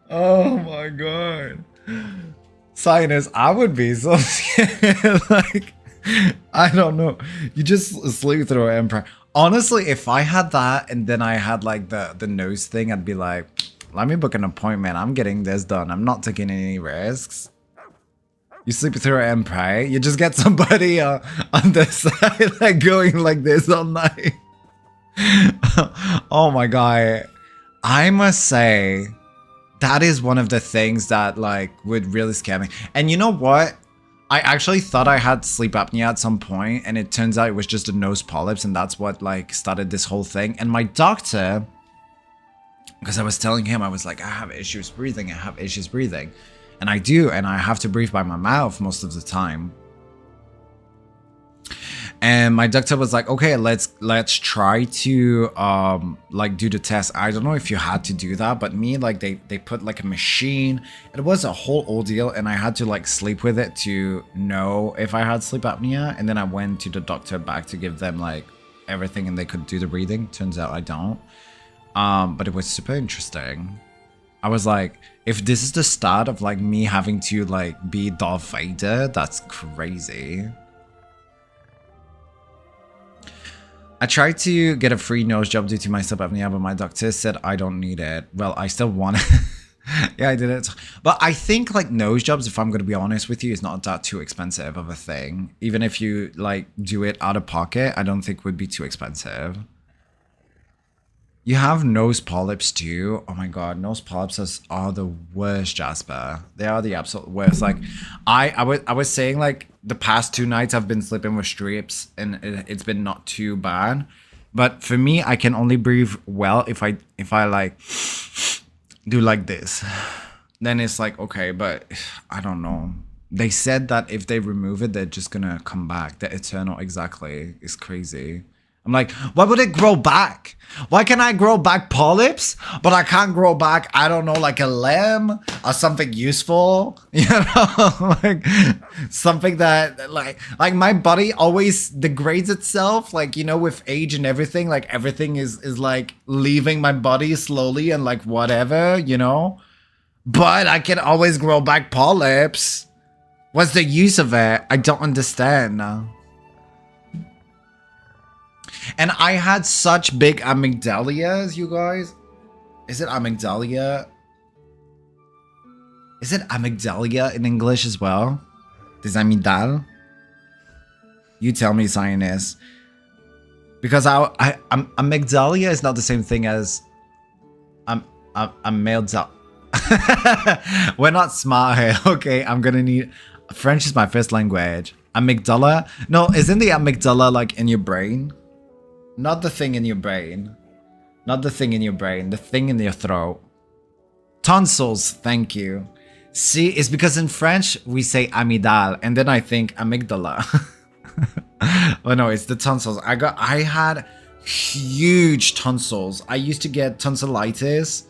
Oh my god. Sinus, I would be so scared. Like, I don't know. You just sleep through an empire. Honestly, if I had that and then I had like the nose thing, I'd be like, let me book an appointment. I'm getting this done. I'm not taking any risks. You sleep through it and pray. You just get somebody on the side, like going like this all night. Oh my god. I must say, that is one of the things that like would really scare me. And you know what? I actually thought I had sleep apnea at some point, and it turns out it was just a nose polyps, and that's what like started this whole thing. And my doctor, because I was telling him, I was like, I have issues breathing. And I do, and I have to breathe by my mouth most of the time. And my doctor was like, okay, let's try to like do the test. I don't know if you had to do that, but me, like they put like a machine. It was a whole ordeal, and I had to like sleep with it to know if I had sleep apnea. And then I went to the doctor back to give them like everything, and they could do the breathing. Turns out I don't. But it was super interesting. I was like, if this is the start of like me having to like be Darth Vader, that's crazy. I tried to get a free nose job due to my sleep apnea, but my doctor said I don't need it. Well, I still want it. Yeah, I did it. But I think like nose jobs, if I'm going to be honest with you, is not that too expensive of a thing. Even if you like do it out of pocket, I don't think would be too expensive. You have nose polyps too. Oh my god, nose polyps are the worst, Jasper. They are the absolute worst. Like, I was saying like the past 2 nights I've been sleeping with strips, and it's been not too bad. But for me, I can only breathe well if I like do like this. Then it's like okay, but I don't know. They said that if they remove it, they're just gonna come back. The eternal, exactly. It's crazy. I'm like, why would it grow back? Why can I grow back polyps, but I can't grow back, I don't know, like a limb or something useful? You know, like something that like my body always degrades itself, like, you know, with age and everything, like everything is like leaving my body slowly and like whatever, you know? But I can always grow back polyps. What's the use of it? I don't understand now. And I had such big amygdalias, you guys. Is it amygdalia? Is it amygdalia in English as well? Des amygdales? You tell me, scientist. Because amygdalia is not the same thing as amygdala. We're not smart here. Okay, I'm gonna need... French is my first language. Amygdala? No, isn't the amygdala like in your brain? Not the thing in your brain. Not the thing in your brain. The thing in your throat. Tonsils, thank you. See, it's because in French we say amygdale, and then I think amygdala. Oh no, it's the tonsils. I had huge tonsils. I used to get tonsillitis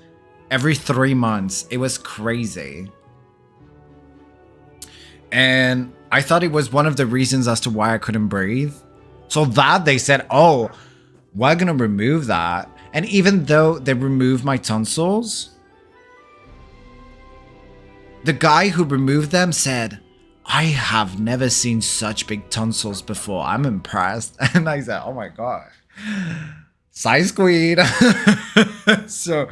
every 3 months. It was crazy. And I thought it was one of the reasons as to why I couldn't breathe. So that they said, oh, we're gonna remove that. And even though they removed my tonsils, the guy who removed them said, I have never seen such big tonsils before. I'm impressed. And I said, oh my god. Size queen. So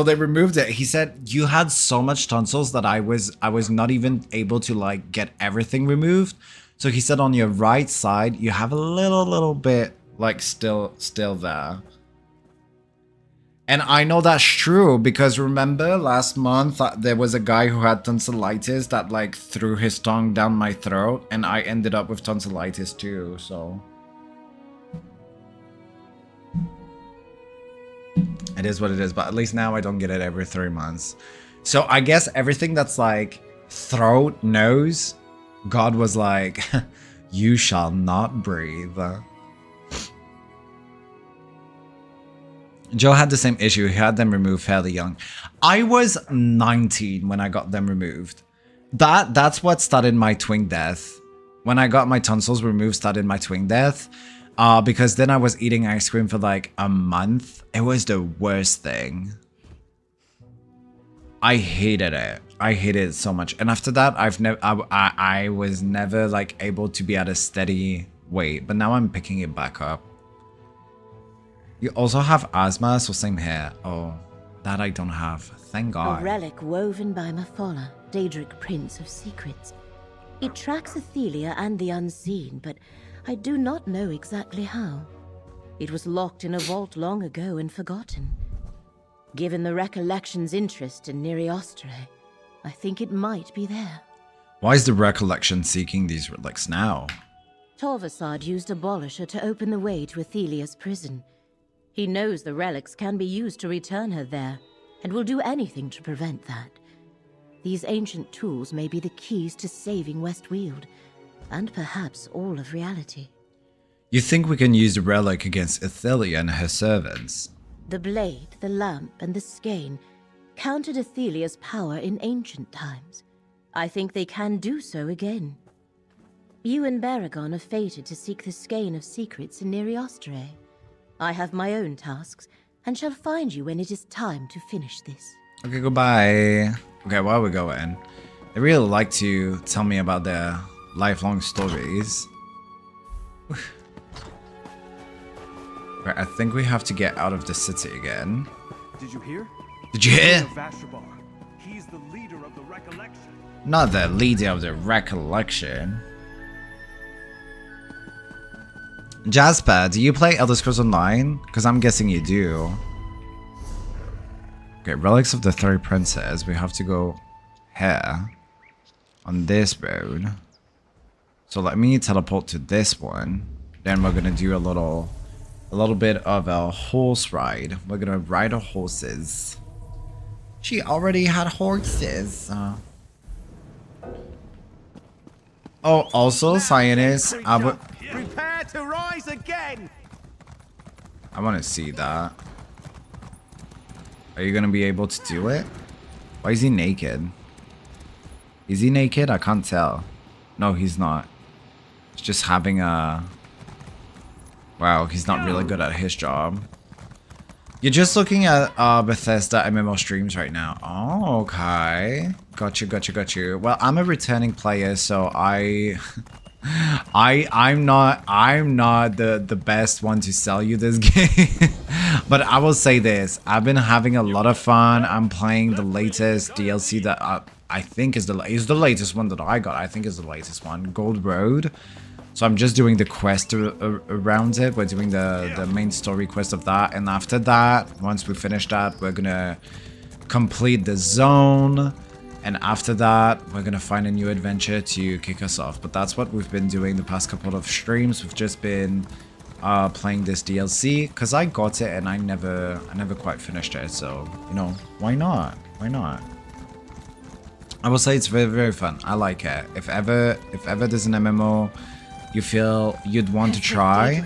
they removed it. He said you had so much tonsils that I was not even able to like get everything removed. So he said on your right side you have a little bit like still there. And I know that's true because remember last month there was a guy who had tonsillitis that like threw his tongue down my throat, and I ended up with tonsillitis too, so it is what it is. But at least now I don't get it every 3 months. So I guess everything that's like throat, nose, God was like, you shall not breathe. Joe had the same issue. He had them removed fairly young. I was 19 when I got them removed. That's what started my twin death. When I got my tonsils removed, started my twin death. Because then I was eating ice cream for like a month. It was the worst thing. I hated it. I hated it so much. And after that, I was never like able to be at a steady weight, but now I'm picking it back up. You also have asthma, so same here. Oh, that I don't have. Thank God. A relic woven by Mephala, Daedric Prince of Secrets. It tracks Athelia and the unseen, but I do not know exactly how. It was locked in a vault long ago and forgotten. Given the Recollection's interest in Neriostre, I think it might be there. Why is the Recollection seeking these relics now? Torvasad used Abolisher to open the way to Athelia's prison. He knows the relics can be used to return her there, and will do anything to prevent that. These ancient tools may be the keys to saving Westweald, and perhaps all of reality. You think we can use the relic against Athelia and her servants? The blade, the lamp, and the skein countered Athelia's power in ancient times. I think they can do so again. You and Baragon are fated to seek the skein of secrets in Neriostre. I have my own tasks, and shall find you when it is time to finish this. Okay, goodbye. Okay, where are we going? They really like to tell me about their lifelong stories. Right, I think we have to get out of the city again. Did you hear? Did you hear? King of Vashabar. He's the leader of the Recollection. Not the leader of the Recollection. Jasper, do you play Elder Scrolls Online? Because I'm guessing you do. Okay, Relics of the Third Princess. We have to go here. On this road. So let me teleport to this one. Then we're gonna do a little bit of a horse ride. We're gonna ride our horses. She already had horses. Oh, also, Cyanus, Prepare to rise again. I want to see that. Are you gonna be able to do it? Why is he naked? Is he naked? I can't tell. No, he's not. He's just having a... Wow, he's not really good at his job. You're just looking at Bethesda MMO streams right now. Oh, okay. Got you. Well, I'm a returning player, so I'm not the best one to sell you this game. But I will say this, I've been having a lot of fun. I'm playing the latest DLC that I think is the latest one that I got. I think is the latest one, Gold Road. So I'm just doing the quest around it. We're doing the main story quest of that. And after that, once we finish that, we're gonna complete the zone. And after that, we're gonna find a new adventure to kick us off. But that's what we've been doing the past couple of streams. We've just been playing this DLC because I got it and I never quite finished it. So, you know, why not? Why not? I will say it's very, very fun. I like it. If ever there's an MMO you feel you'd want to try,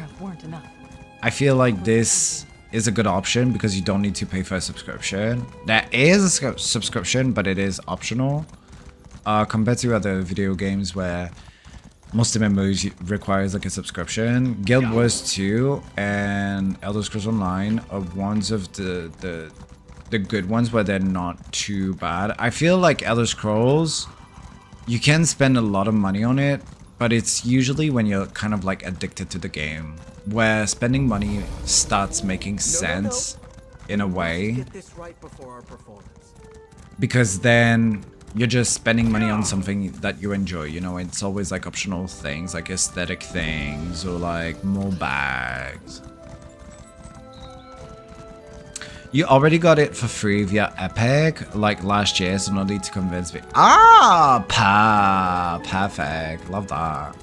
I feel like this is a good option because you don't need to pay for a subscription. There is a subscription, but it is optional compared to other video games where most MMOs requires like a subscription. Guild Wars 2 and Elder Scrolls Online are ones of the good ones where they're not too bad. I feel like Elder Scrolls, you can spend a lot of money on it, but it's usually when you're kind of like addicted to the game, where spending money starts making sense in a way. Get this right before our performance. Because then you're just spending money on something that you enjoy, you know. It's always like optional things, like aesthetic things, or like more bags. You already got it for free via Epic, like last year, so no need to convince me. Perfect. Love that.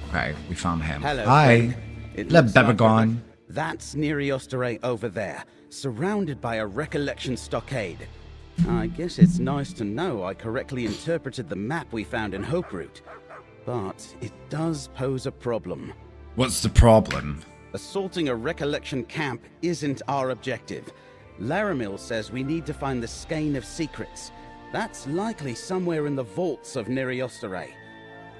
Okay, we found him. Hello, hi. It Le looks like Bebegon. That's Neriostre over there, surrounded by a recollection stockade. I guess it's nice to know I correctly interpreted the map we found in Hope Route, but it does pose a problem. What's the problem? Assaulting a recollection camp isn't our objective. Laramil says we need to find the Skein of Secrets. That's likely somewhere in the vaults of Neriostre.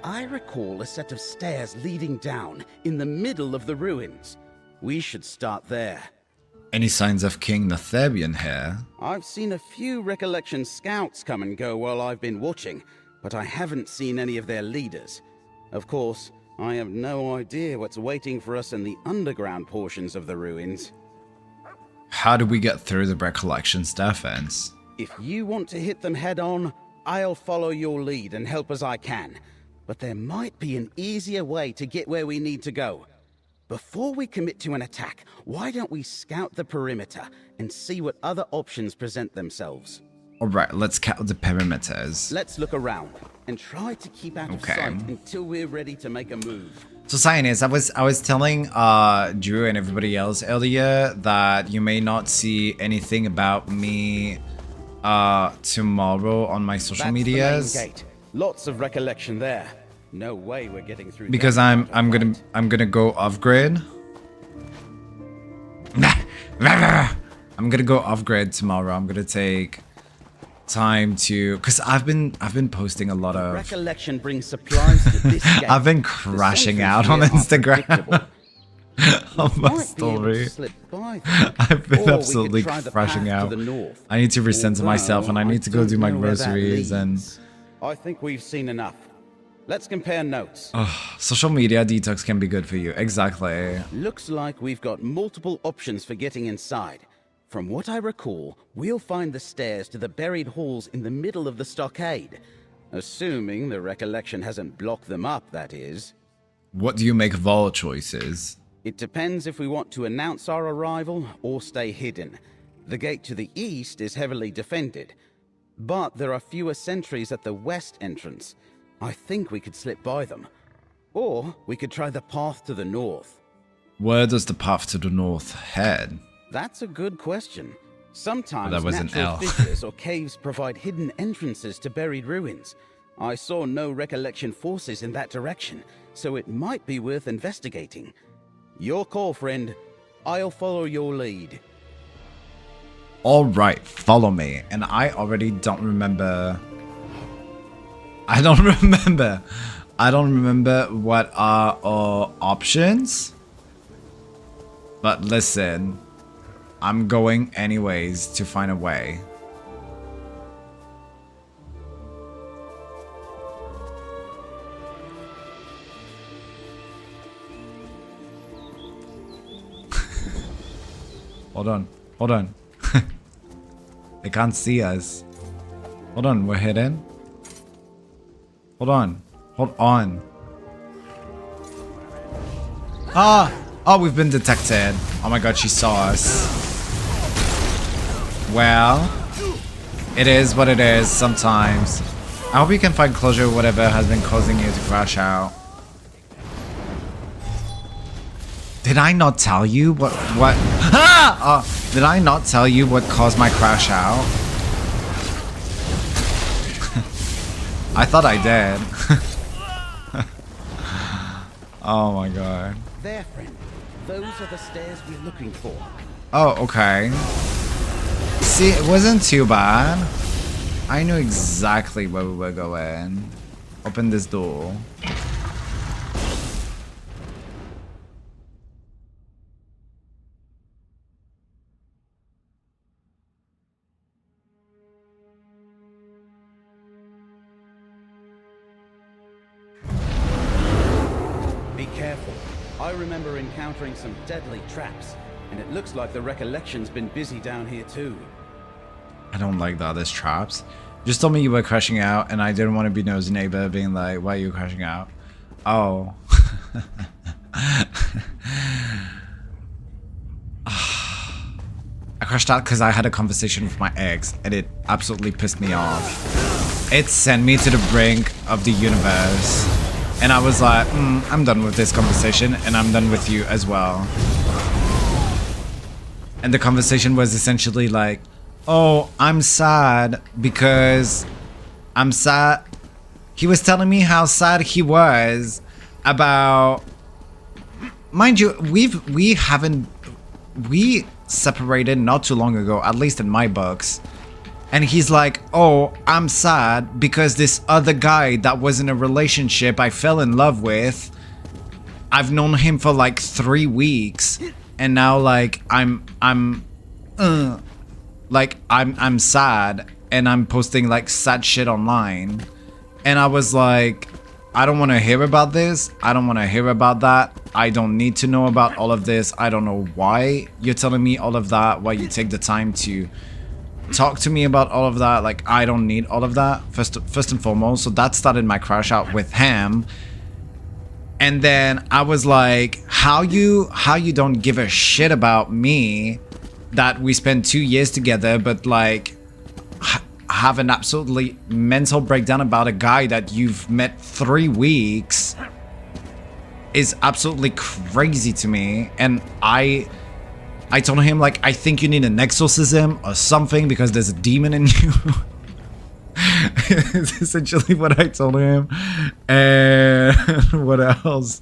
I recall a set of stairs leading down in the middle of the ruins. We should start there. Any signs of King Nathabian here? I've seen a few recollection scouts come and go while I've been watching, but I haven't seen any of their leaders. Of course, I have no idea what's waiting for us in the underground portions of the ruins. How do we get through the recollection's defense? If you want to hit them head on, I'll follow your lead and help as I can. But there might be an easier way to get where we need to go. Before we commit to an attack, why don't we scout the perimeter and see what other options present themselves? Alright, let's count the perimeters. Let's look around and try to keep out of Okay. sight until we're ready to make a move. So Cyanus, I was telling Drew and everybody else earlier that you may not see anything about me tomorrow on my social That's medias. the main gate. Lots of recollection there. No way we're getting through. Because there I'm without a gonna go off grid. I'm gonna go off grid tomorrow. I'm gonna take time to, because I've been posting a lot fight. of. Recollection brings supplies to this gate. I've been The crashing sentries out on here are Instagram predictable. on my Might be able to story. slip by them. I've Or been we could absolutely try the crashing path out. to the north. I need to recenter myself, and I Although need to go do don't my know where that groceries and leads. I think we've seen enough. Let's compare notes. social media detox can be good for you. Exactly. Looks like we've got multiple options for getting inside. From what I recall, we'll find the stairs to the buried halls in the middle of the stockade. Assuming the recollection hasn't blocked them up, that is. What do you make of all choices? It depends if we want to announce our arrival or stay hidden. The gate to the east is heavily defended, but there are fewer sentries at the west entrance. I think we could slip by them. Or we could try the path to the north. Where does the path to the north head? That's a good question. Sometimes That was an natural L. fissures or caves provide hidden entrances to buried ruins. I saw no recollection forces in that direction, so it might be worth investigating. Your call, friend. I'll follow your lead. Alright, follow me. And I already don't remember. I don't remember. I don't remember what are our options. But listen, I'm going anyways to find a way. Hold on. Hold on. They can't see us. Hold on, we're hidden. Hold on. Hold on. Ah! Oh, we've been detected. Oh my god, she saw us. Well, it is what it is sometimes. I hope you can find closure whatever has been causing you to crash out. Did I not tell you what ah! Did I not tell you what caused my crash out? I thought I did. Oh my god. There, friend. Those are the stairs we're looking for. Oh, okay. See, it wasn't too bad. I knew exactly where we were going. Open this door. Be careful. I remember encountering some deadly traps, and it looks like the recollection's been busy down here too. I don't like the other's traps. Just told me you were crashing out, and I didn't want to be nosy neighbor being like, why are you crashing out? Oh. I crashed out because I had a conversation with my ex, and it absolutely pissed me off. It sent me to the brink of the universe. And I was like, I'm done with this conversation, and I'm done with you as well. And the conversation was essentially like, oh, I'm sad because I'm sad. He was telling me how sad he was about, mind you, we separated not too long ago, at least in my books. And he's like, oh, I'm sad because this other guy that was in a relationship I fell in love with, I've known him for like 3 weeks, and now like I'm sad, and I'm posting like sad shit online, and I was like, I don't want to hear about this. I don't want to hear about that. I don't need to know about all of this. I don't know why you're telling me all of that, why you take the time to talk to me about all of that. Like, I don't need all of that, first and foremost. So that started my crash out with him. And then I was like, how you don't give a shit about me that we spent 2 years together, but like have an absolutely mental breakdown about a guy that you've met 3 weeks is absolutely crazy to me. And I told him, like, I think you need an exorcism or something because there's a demon in you. It's essentially what I told him. And what else?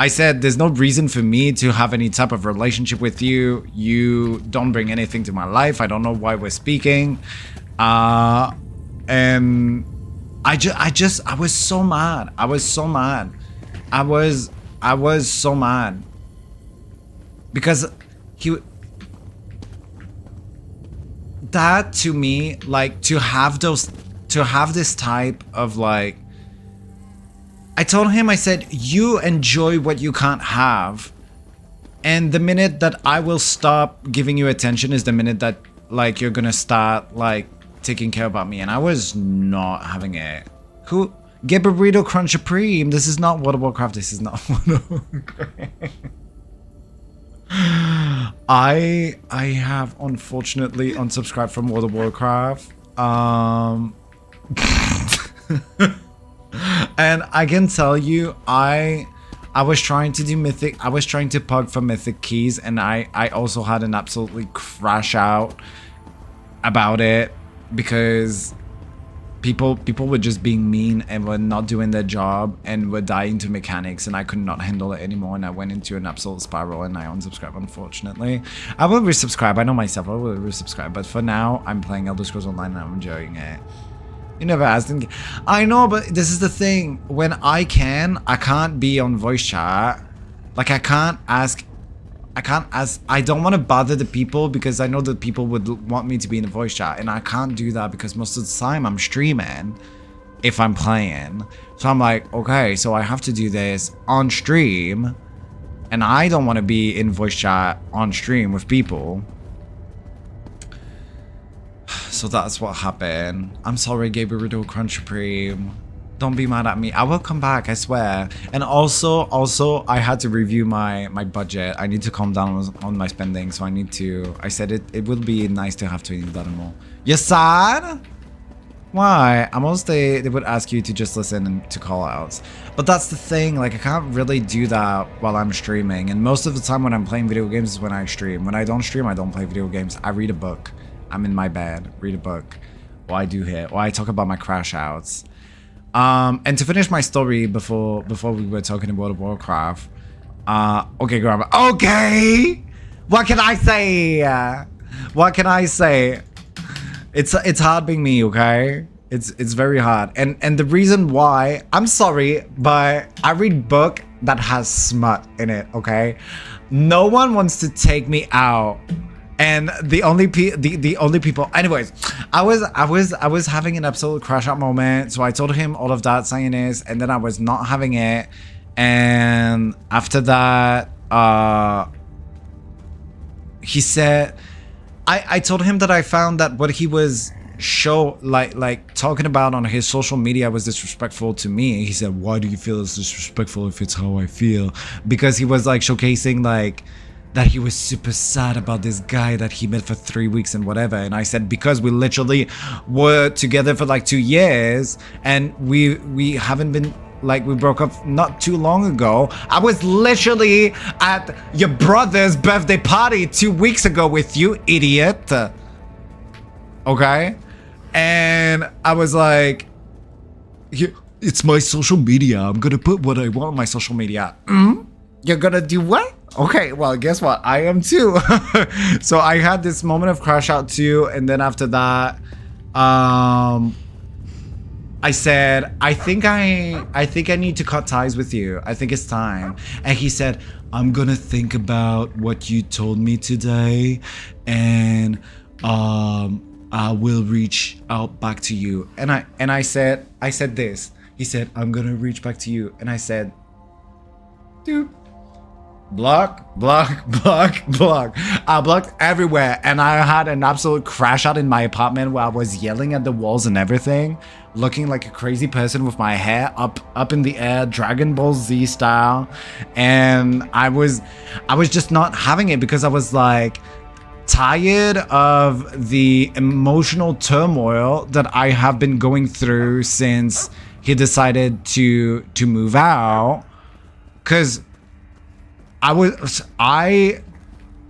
I said there's no reason for me to have any type of relationship with you. You don't bring anything to my life. I don't know why we're speaking. And I was so mad. I was so mad. I was so mad because that to me, like, to have this type of, like, I told him, I said, you enjoy what you can't have, and the minute that I will stop giving you attention is the minute that, like, you're gonna start, like, taking care about me. And I was not having it. Who? Get burrito crunch supreme. This is not World of Warcraft. This is not World of Warcraft. I have unfortunately unsubscribed from World of Warcraft. And I can tell you, I was trying to do mythic. I was trying to pug for mythic keys, and I also had an absolutely crash out about it because people were just being mean and were not doing their job and were dying to mechanics, and I could not handle it anymore, and I went into an absolute spiral, and I unsubscribed, unfortunately. I will resubscribe. I know myself. I will resubscribe, but for now, I'm playing Elder Scrolls Online and I'm enjoying it. You never asked. I know, but this is the thing. When I can't be on voice chat. Like, I can't ask. I don't want to bother the people because I know that people would want me to be in a voice chat, and I can't do that because most of the time I'm streaming if I'm playing. So I'm like, okay, so I have to do this on stream, and I don't want to be in voice chat on stream with people. So that's what happened. I'm sorry, Gabriel Crunch Supreme. Don't be mad at me. I will come back, I swear. And also, I had to review my budget. I need to calm down on my spending, so I said it would be nice to have $20 more. You're sad? Why? At most they would ask you to just listen and to call outs. But that's the thing, like, I can't really do that while I'm streaming. And most of the time when I'm playing video games is when I stream. When I don't stream, I don't play video games. I read a book. I'm in my bed, read a book. Or I do here. Or I talk about my crash outs. And to finish my story before we were talking about World of Warcraft. Okay, Grandma. Okay! What can I say? What can I say? It's hard being me, okay? It's very hard. And the reason why, I'm sorry, but I read book that has smut in it, okay? No one wants to take me out. And the only people, anyways, I was having an absolute crash out moment. So I told him all of that, Cyanist, and then I was not having it. And after that, he said, I told him that I found that what he was like talking about on his social media was disrespectful to me. He said, why do you feel it's disrespectful if it's how I feel? Because he was like showcasing like that he was super sad about this guy that he met for 3 weeks and whatever. And I said, because we literally were together for like 2 years and we haven't been, like, we broke up not too long ago. I was literally at your brother's birthday party 2 weeks ago with you, idiot. Okay? And I was like, it's my social media. I'm gonna put what I want on my social media. You're gonna do what? Okay, well, guess what? I am too. So I had this moment of crash out too, and then after that, I said, I think I need to cut ties with you. I think it's time. And he said, I'm gonna think about what you told me today, and I will reach out back to you. And I said this. He said, I'm gonna reach back to you. And I said, dude, block, block, block, block. I blocked everywhere, and I had an absolute crash out in my apartment where I was yelling at the walls and everything, looking like a crazy person with my hair up in the air, Dragon Ball Z style. And I was just not having it because I was like tired of the emotional turmoil that I have been going through since he decided to move out. Cause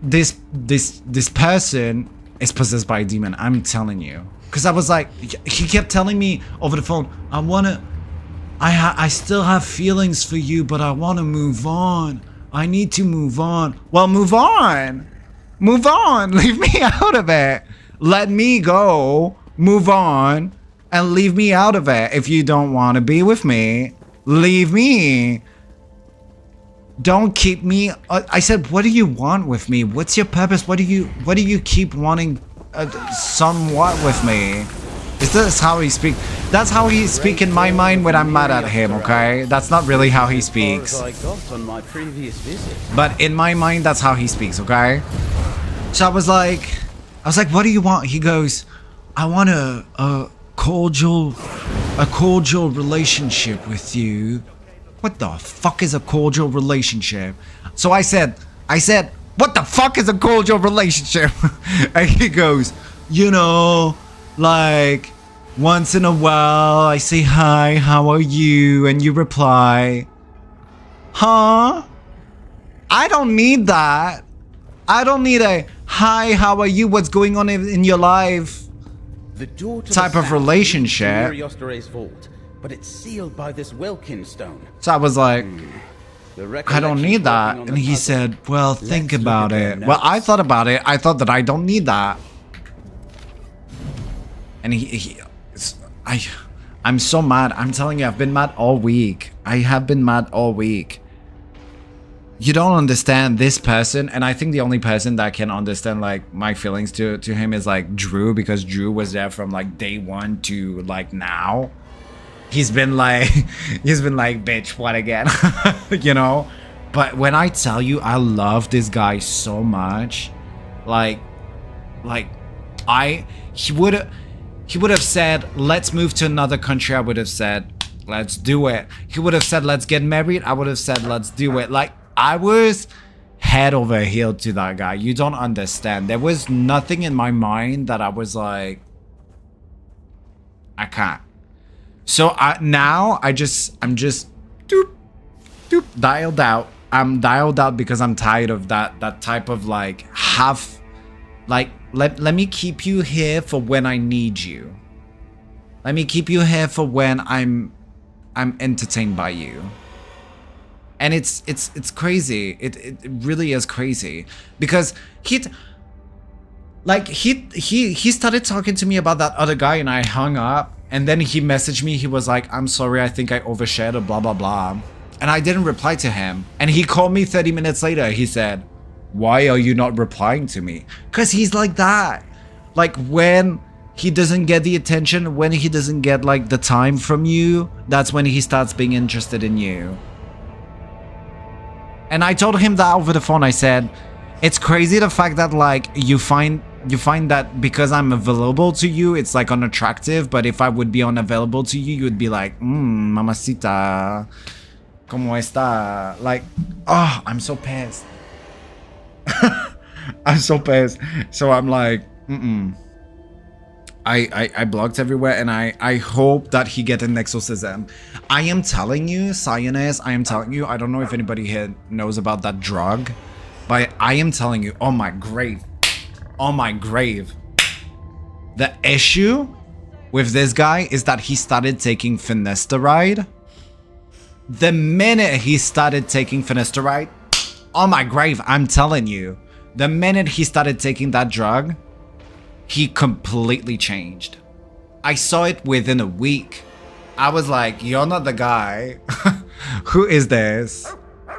this person is possessed by a demon, I'm telling you. Cause I was like, he kept telling me over the phone, I still have feelings for you, but I wanna move on. I need to move on. Well, move on. Move on. Leave me out of it. Let me go. Move on. And leave me out of it. If you don't want to be with me, leave me. Don't keep me. I said, what do you want with me? What's your purpose? What do you keep wanting somewhat with me? Is this how he speaks? That's how he speaks in my mind when I'm mad at him, okay? That's not really how he speaks. But in my mind, that's how he speaks, okay? So I was like, what do you want? He goes, I want a cordial relationship with you. What the fuck is a cordial relationship? So I said, what the fuck is a cordial relationship? And he goes, you know, like once in a while I say hi, how are you? And you reply, huh? I don't need that. I don't need a hi, how are you? What's going on in your life? The door to type of relationship. Vault, but it's sealed by this Welkin stone. So I was like, I don't need that. And he said, well, think about it. Well, I thought about it. I thought that I don't need that. And I'm so mad. I'm telling you, I've been mad all week. I have been mad all week. You don't understand this person, and I think the only person that can understand like my feelings to him is like Drew, because Drew was there from like day one to like now. He's been like, bitch, what again? You know? But when I tell you I love this guy so much, he would have said, let's move to another country. I would have said, let's do it. He would have said, let's get married. I would have said, let's do it. Like, I was head over heel to that guy. You don't understand. There was nothing in my mind that I was like, I can't. So now I'm just doop, dialed out. I'm dialed out because I'm tired of that type of like half, like let me keep you here for when I need you. Let me keep you here for when I'm entertained by you. And it's crazy. It really is crazy because he started talking to me about that other guy, and I hung up, and then he messaged me. He was like, I'm sorry, I think I overshared or blah blah blah, and I didn't reply to him. And he called me 30 minutes later. He said, why are you not replying to me? Because he's like that. Like when he doesn't get the attention, when he doesn't get like the time from you, that's when he starts being interested in you. And I told him that over the phone. I said, it's crazy the fact that like you find that because I'm available to you, it's like unattractive. But if I would be unavailable to you, you would be like, mamacita, ¿cómo está? Like, oh, I'm so pissed. I'm so pissed. So I'm like, I blocked everywhere, and I hope that he get an exorcism. I am telling you, Cyanus, I am telling you, I don't know if anybody here knows about that drug, but I am telling you, on my grave, the issue with this guy is that he started taking finasteride. The minute he started taking finasteride, on my grave, I'm telling you, the minute he started taking that drug, he completely changed. I saw it within a week. I was like, you're not the guy. Who is this?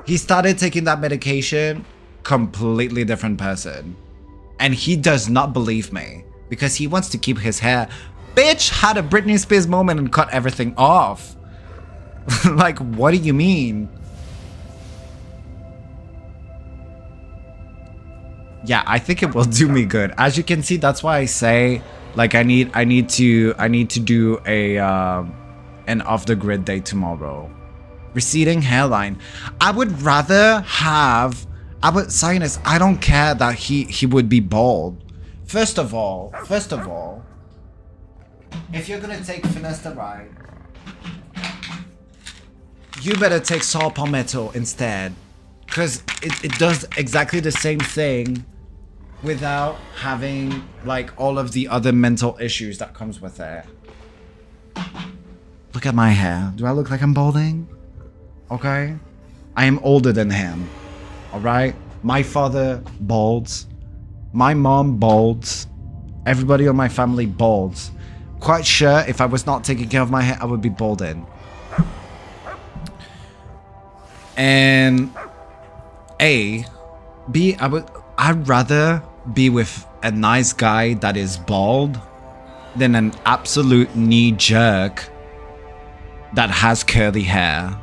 He started taking that medication, completely different person. And he does not believe me because he wants to keep his hair. Bitch had a Britney Spears moment and cut everything off. Like, what do you mean? Yeah, I think it will do me good. As you can see, that's why I say, like, I need to do a an off the grid day tomorrow. Receding hairline. I would rather have. Sinus. I don't care that he would be bald. First of all, if you're gonna take finasteride, you better take saw palmetto instead, because it does exactly the same thing without having like all of the other mental issues that comes with it. Look at my hair. Do I look like I'm balding? Okay, I am older than him. All right, my father balds, my mom balds, everybody on my family balds. Quite sure if I was not taking care of my hair, I would be balding. And I'd rather be with a nice guy that is bald than an absolute knee jerk that has curly hair.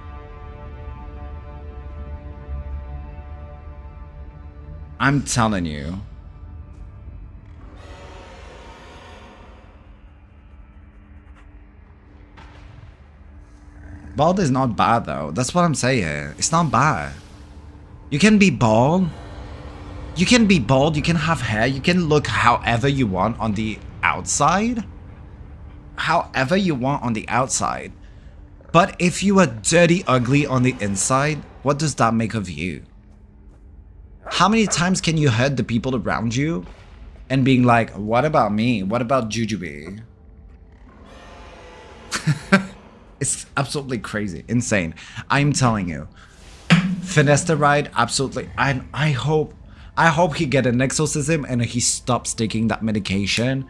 I'm telling you. Bald is not bad though. That's what I'm saying. It's not bad. You can be bald. You can be bald. You can have hair. You can look however you want on the outside. However you want on the outside. But if you are dirty, ugly on the inside, what does that make of you? How many times can you hurt the people around you and being like, what about me? What about Jujubee? It's absolutely crazy, insane. I'm telling you, finasteride, absolutely. I hope he get an exorcism and he stops taking that medication.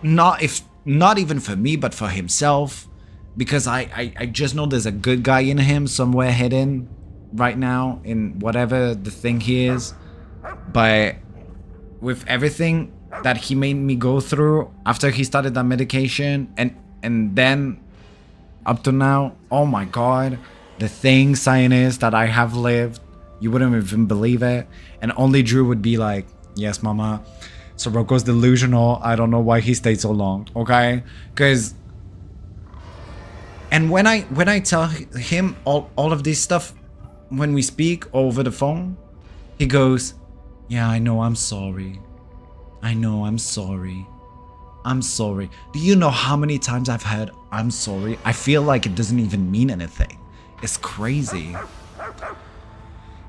Not even for me, but for himself, because I just know there's a good guy in him somewhere hidden right now in whatever the thing he is. But with everything that he made me go through after he started that medication and then up to now, oh my god, the thing, scientist, that I have lived, you wouldn't even believe it. And only Drew would be like, yes mama, Soroko's delusional, I don't know why he stayed so long, okay? Because and when I tell him all of this stuff, when we speak over the phone, he goes, yeah, I know, I'm sorry. I know, I'm sorry. I'm sorry. Do you know how many times I've heard I'm sorry? I feel like it doesn't even mean anything. It's crazy.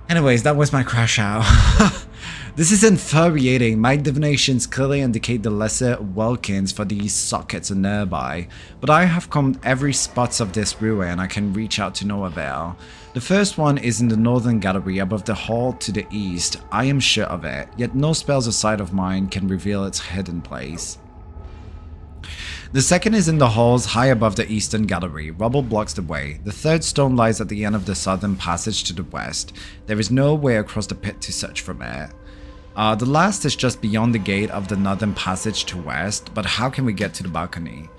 Anyways, that was my crash out. This is infuriating. My divinations clearly indicate the lesser Welkins for these sockets are nearby, but I have combed every spots of this ruin I can reach out to no avail. The first one is in the northern gallery above the hall to the east. I am sure of it, yet no spells or sight of mine can reveal its hidden place. The second is in the halls high above the eastern gallery. Rubble blocks the way. The third stone lies at the end of the southern passage to the west. There is no way across the pit to search from it. The last is just beyond the gate of the northern passage to west, but how can we get to the balcony?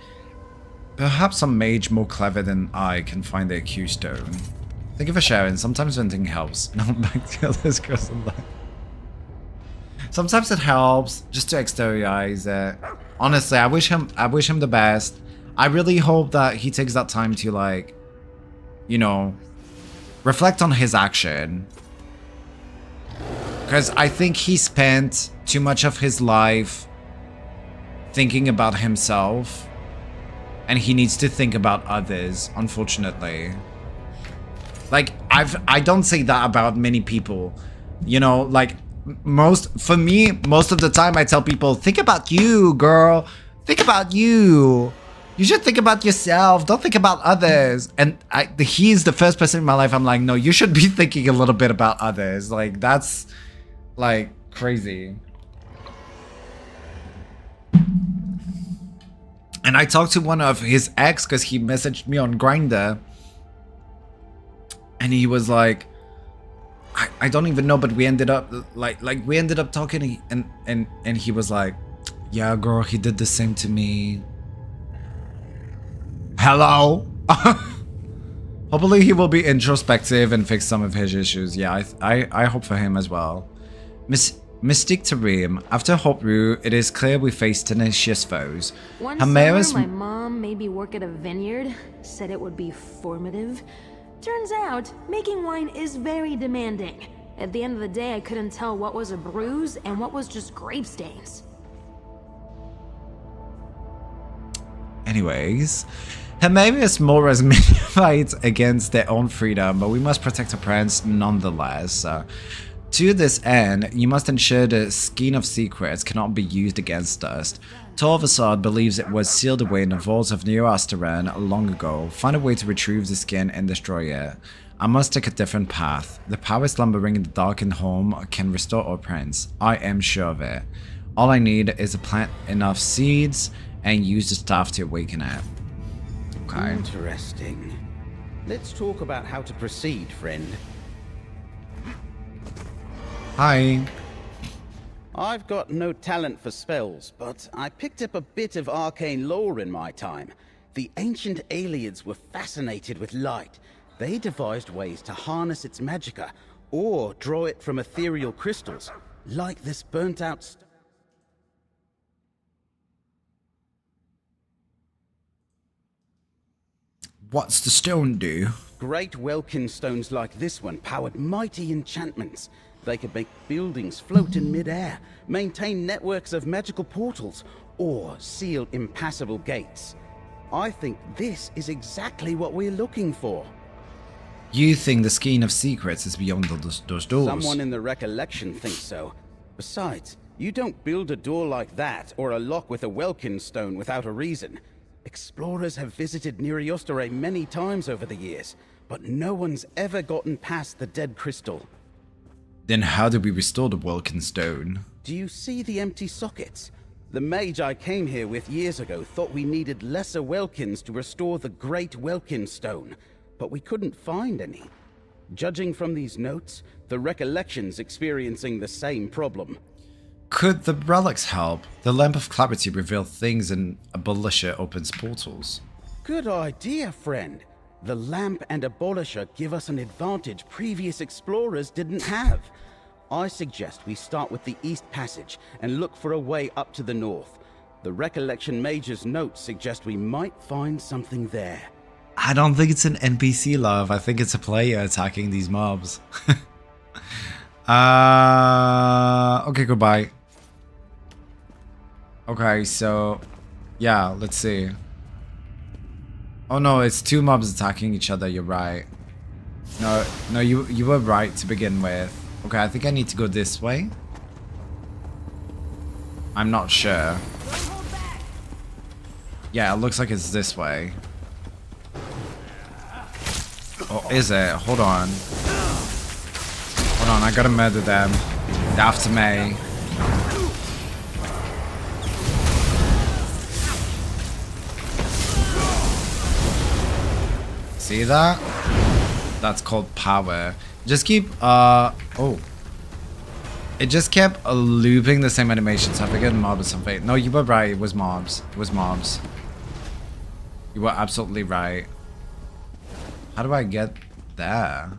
Perhaps some mage more clever than I can find the accused stone. Thank you for sharing. Sometimes venting helps. No, back to this girl's alive. Sometimes it helps just to exteriorize it. Honestly, I wish him the best. I really hope that he takes that time to, like, you know, reflect on his action. Because I think he spent too much of his life thinking about himself. And he needs to think about others, unfortunately. Like, I don't say that about many people. You know, like, most of the time I tell people, think about you, girl. Think about you. You should think about yourself. Don't think about others. And he's the first person in my life I'm like, no, you should be thinking a little bit about others. Like, that's, like, crazy. And I talked to one of his ex because he messaged me on Grindr. And he was like, I don't even know, but we ended up we ended up talking, and he was like, yeah, girl, he did the same to me. Hello. Hopefully he will be introspective and fix some of his issues. Yeah, I hope for him as well. Mystique Tarim, after Hopru, it is clear we face tenacious foes. One Hamaris... summer, my mom made me work at a vineyard, said it would be formative. Turns out, making wine is very demanding. At the end of the day, I couldn't tell what was a bruise and what was just grape stains. Anyways, Hamaris Mora's many fights against their own freedom, but we must protect our parents nonetheless. To this end, you must ensure the skein of secrets cannot be used against us. Torvasad believes it was sealed away in the vaults of Neo Asteran long ago. Find a way to retrieve the skin and destroy it. I must take a different path. The power slumbering in the darkened home can restore our prince. I am sure of it. All I need is to plant enough seeds and use the staff to awaken it. Okay. Interesting. Let's talk about how to proceed, friend. Hi. I've got no talent for spells, but I picked up a bit of arcane lore in my time. The ancient Aliens were fascinated with light. They devised ways to harness its magicka, or draw it from ethereal crystals, like this burnt-out... What's the stone do? Great Welkin stones like this one powered mighty enchantments. They could make buildings float in mid-air, maintain networks of magical portals, or seal impassable gates. I think this is exactly what we're looking for. You think the skein of secrets is beyond those doors? Someone in the recollection thinks so. Besides, you don't build a door like that or a lock with a Welkin stone without a reason. Explorers have visited Neriostore many times over the years, but no one's ever gotten past the dead crystal. Then how do we restore the Welkin stone? Do you see the empty sockets? The mage I came here with years ago thought we needed lesser Welkins to restore the Great Welkin Stone, but we couldn't find any. Judging from these notes, the recollection's experiencing the same problem. Could the relics help? The Lamp of Clarity reveals things and Abolisher opens portals. Good idea, friend. The lamp and Abolisher give us an advantage previous explorers didn't have. I suggest we start with the East Passage and look for a way up to the north. The Recollection Mage's notes suggest we might find something there. I don't think it's an NPC, love. I think it's a player attacking these mobs. Okay, goodbye. Okay, so yeah, let's see. Oh no, it's two mobs attacking each other, you're right. No, you were right to begin with. Okay, I think I need to go this way. I'm not sure. Yeah, it looks like it's this way. Oh, is it? Hold on. Hold on, I gotta murder them. They're after me. See that? That's called power. Just keep, oh. It just kept looping the same animation, so I figured mob or something. No, you were right, it was mobs. It was mobs. You were absolutely right. How do I get there?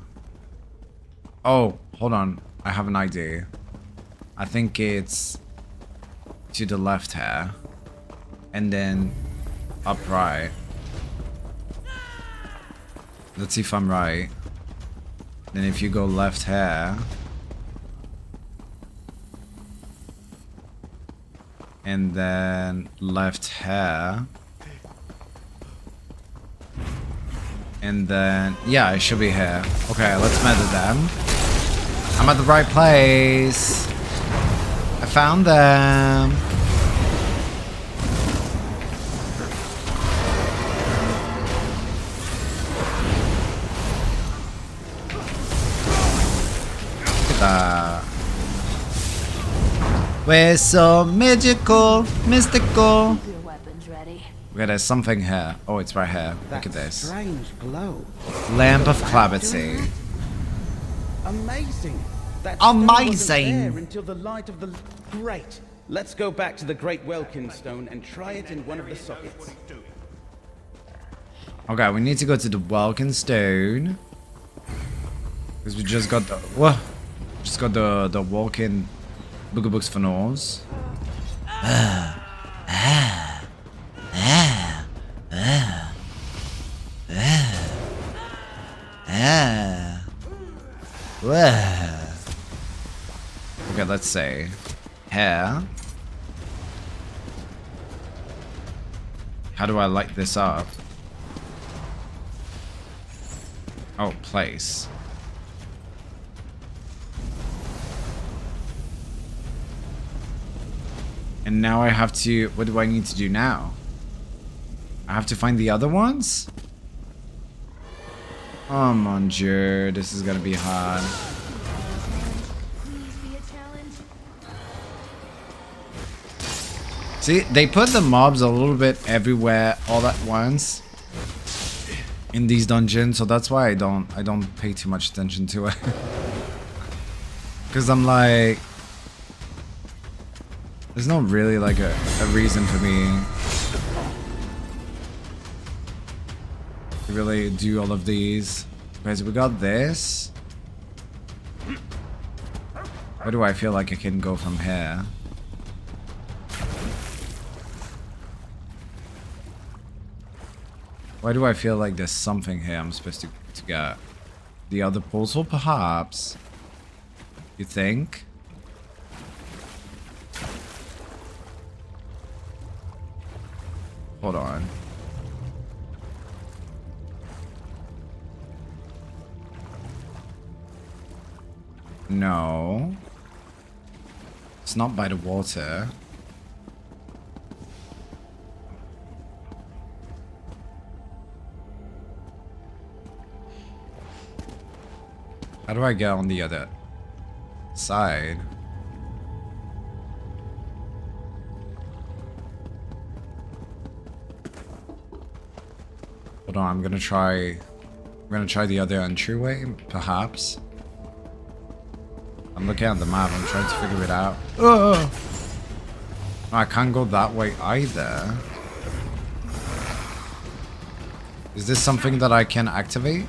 Oh, hold on. I have an idea. I think it's to the left here. And then upright. Let's see if I'm right. Then if you go left here. And then left here. And then, yeah, it should be here. Okay, let's murder them. I'm at the right place. I found them. Look at that. We're so magical, mystical. lunch ready. Okay, there's something here. Oh, it's right here. Look That at this. strange glow. Lamp of clarity. Amazing. That stone Amazing. wasn't there until the light of the... Great. Let's go back to the Great Welkin stone and try it in one of the sockets. Okay, we need to go to the Welkin stone. Because we just got the... What? Just got the Welkin Boogie Books for nose. Okay, let's say hair. How do I light this up? Oh, place. And now I have to... What do I need to do now? I have to find the other ones? Oh, mon Dieu. This is gonna be hard. See, they put the mobs a little bit everywhere all at once in these dungeons, so that's why I don't pay too much attention to it. Cause I'm like, there's not really like a reason for me to really do all of these. Okay, so we got this. Where do I feel like I can go from here? Why do I feel like there's something here I'm supposed to get? The other portal, perhaps? You think? Hold on. No. It's not by the water. How do I get on the other side? Hold on, I'm gonna try the other entryway, perhaps. I'm looking at the map, I'm trying to figure it out. Ugh! I can't go that way either. Is this something that I can activate?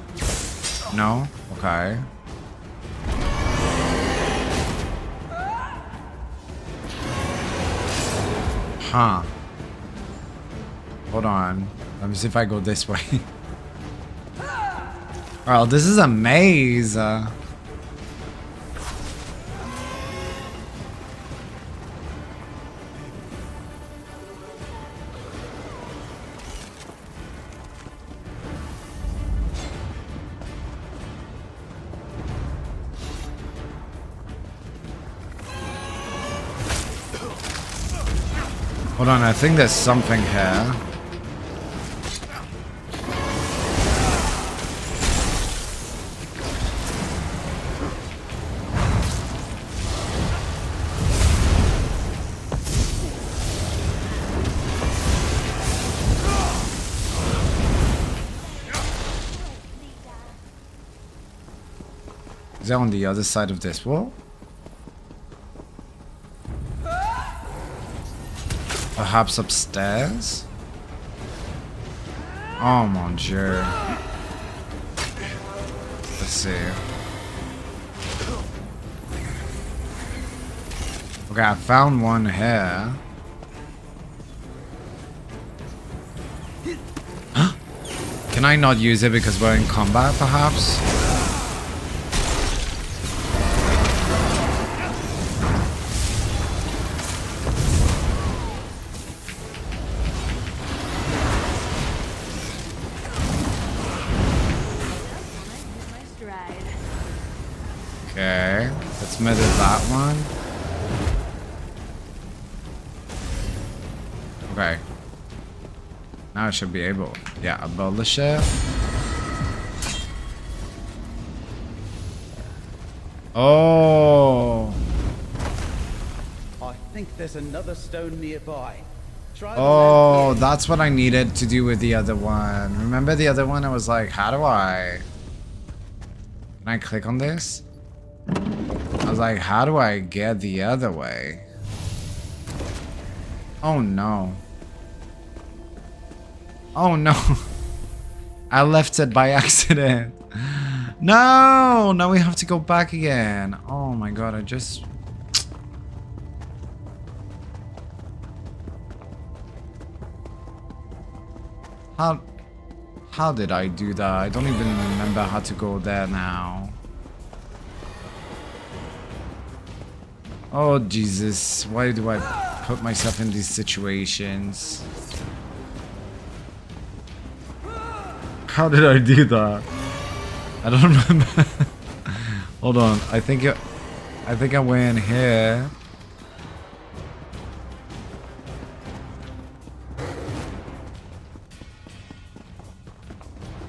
No? Okay. Huh. Hold on. Let me see if I go this way. Oh, this is a maze. Hold on, I think there's something here. Is that on the other side of this wall? Perhaps upstairs? Oh mon Dieu. Let's see. Okay, I found one here. Can I not use it because we're in combat, perhaps? Okay, let's murder that one. Okay. Now I should be able. Yeah, abolish it. Oh. I think there's another stone nearby. Try the Oh, left that's what I needed to do with the other one. Remember the other one? I was like, how do I... Can I click on this? I was like, how do I get the other way? Oh no. Oh no. I left it by accident. No! Now we have to go back again. Oh my god, I just... How did I do that? I don't even remember how to go there now. Oh Jesus, why do I put myself in these situations? How did I do that? I don't remember. Hold on, I think I went here.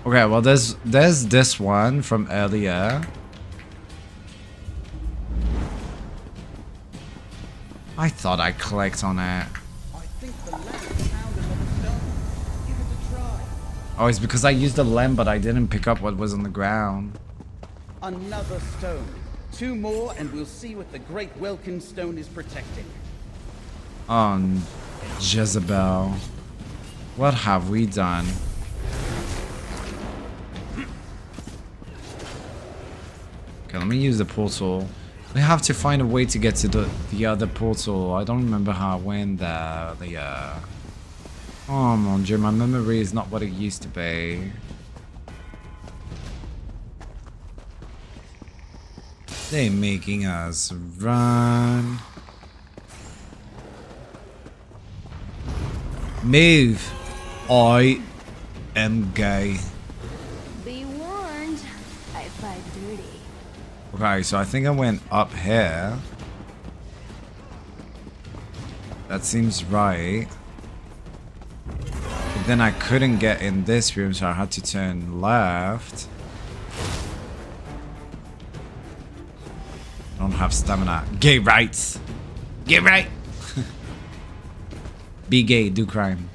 Okay, well there's this one from earlier. I thought I clicked on it. I think the lamp sounded like a stone. Give it a try. Oh, it's because I used the lamp, but I didn't pick up what was on the ground. Another stone. 2 more and we'll see what the great Welkin stone is protecting. Oh, Jezebel. What have we done? Okay, let me use the portal. We have to find a way to get to the other portal. I don't remember how I went there. Oh mon dieu, my memory is not what it used to be. They're making us run. Move. I am gay. Be warned, I fight dirty. Okay, so I think I went up here. That seems right. But then I couldn't get in this room, so I had to turn left. I don't have stamina. Gay rights. Gay right. Be gay, do crime.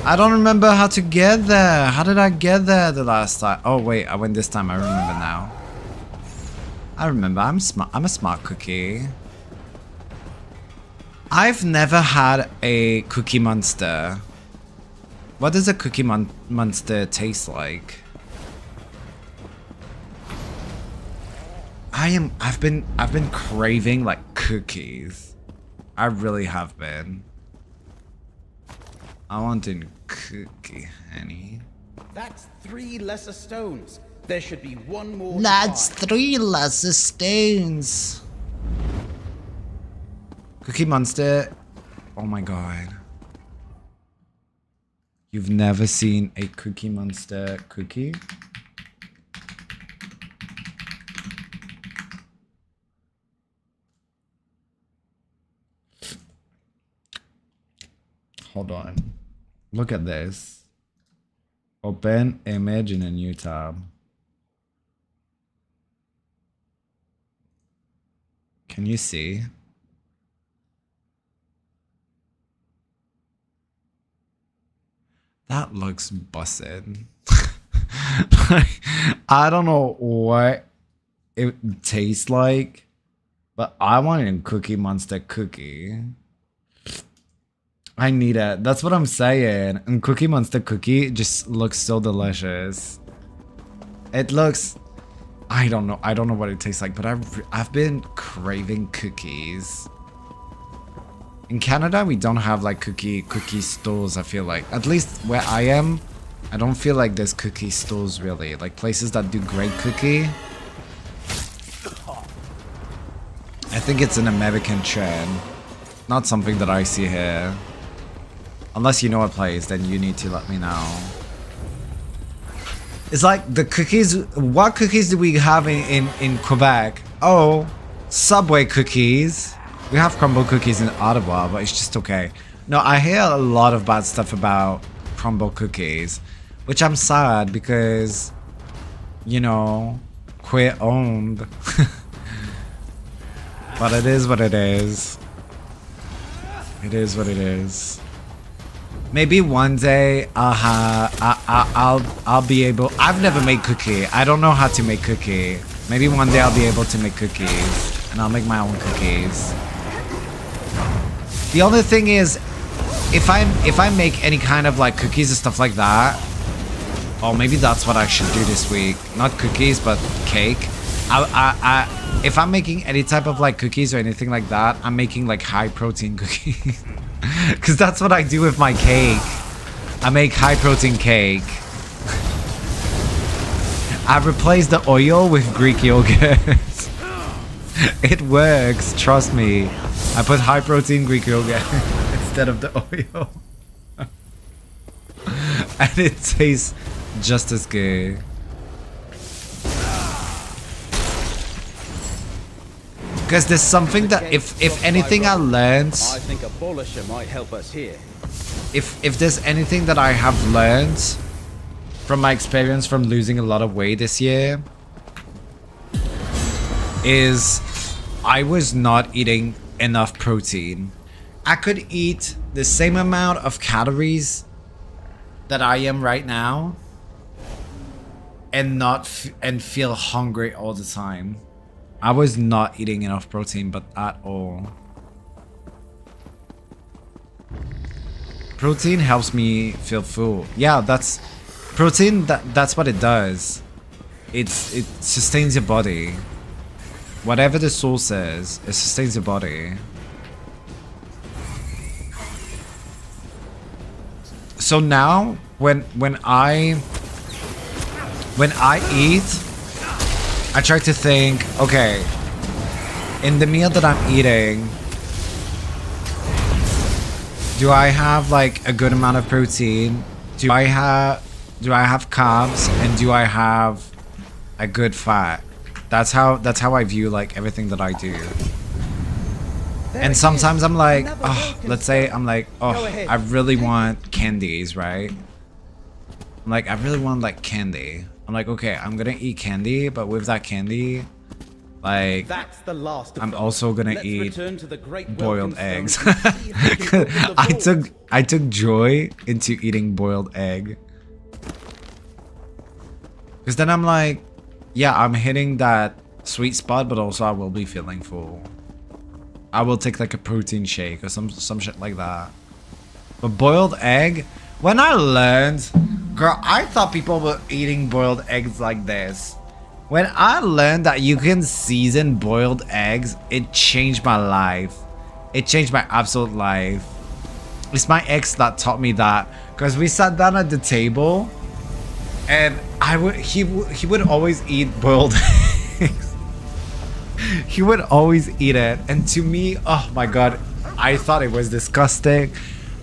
I don't remember how to get there. How did I get there the last time? Oh wait, I went this time. I remember now. I remember. I'm smart. I'm a smart cookie. I've never had a Cookie Monster. What does a Cookie Monster taste like? I've been craving like cookies. I really have been. I want a cookie, honey. That's 3 lesser stones. There should be 1 more. That's 3 lesser stones. Cookie Monster. Oh my god. You've never seen a Cookie Monster cookie? Hold on. Look at this. Open image in a new tab. Can you see? That looks busted. I don't know what it tastes like, but I want a Cookie Monster cookie. I need it. That's what I'm saying. And Cookie Monster cookie just looks so delicious. It looks... I don't know. I don't know what it tastes like, but I've been craving cookies. In Canada, we don't have like cookie stores, I feel like. At least where I am, I don't feel like there's cookie stores really. Like places that do great cookie. I think it's an American trend. Not something that I see here. Unless you know a place, then you need to let me know. It's like the cookies. What cookies do we have in Quebec? Oh, Subway cookies. We have crumble cookies in Ottawa, but it's just okay. No, I hear a lot of bad stuff about crumble cookies, which I'm sad because, you know, queer owned. But it is what it is. It is what it is. Maybe one day I'll be able. I've never made cookie. I don't know how to make cookie. Maybe one day I'll be able to make cookies, and I'll make my own cookies. The only thing is, if I make any kind of like cookies and stuff like that, oh, maybe that's what I should do this week. Not cookies, but cake. If I'm making any type of like cookies or anything like that, I'm making like high protein cookies. Because that's what I do with my cake. I make high protein cake. I replaced the oil with Greek yogurt. It works, trust me. I put high protein Greek yogurt instead of the oil. And it tastes just as good. Because there's something that if anything I learned, I think a polisher might help us here. If there's anything that I have learned from my experience from losing a lot of weight this year, is I was not eating enough protein. I could eat the same amount of calories that I am right now and and feel hungry all the time. I was not eating enough protein, but at all. Protein helps me feel full. Yeah, that's protein. That's what it does. It sustains your body. Whatever the source is, it sustains your body. So now, when I eat, I try to think, okay, in the meal that I'm eating, do I have like a good amount of protein? Do I have carbs, and do I have a good fat? That's how I view like everything that I do. And sometimes I'm like, oh, let's say I'm like, oh, I really want candies, right? I'm like, I really want like candy. I'm like, okay, I'm gonna eat candy, but with that candy, like, That's the last of I'm them. also gonna Let's eat return to the great boiled welcome eggs. stone and see if we can open the vault. I took joy into eating boiled egg. Because then I'm like, yeah, I'm hitting that sweet spot, but also I will be feeling full. I will take like a protein shake or some shit like that. But boiled egg, when I learned, girl, I thought people were eating boiled eggs like this. When I learned that you can season boiled eggs, it changed my life. It changed my absolute life. It's my ex that taught me that, because we sat down at the table, and he would always eat boiled eggs. He would always eat it, and to me, oh my god, I thought it was disgusting.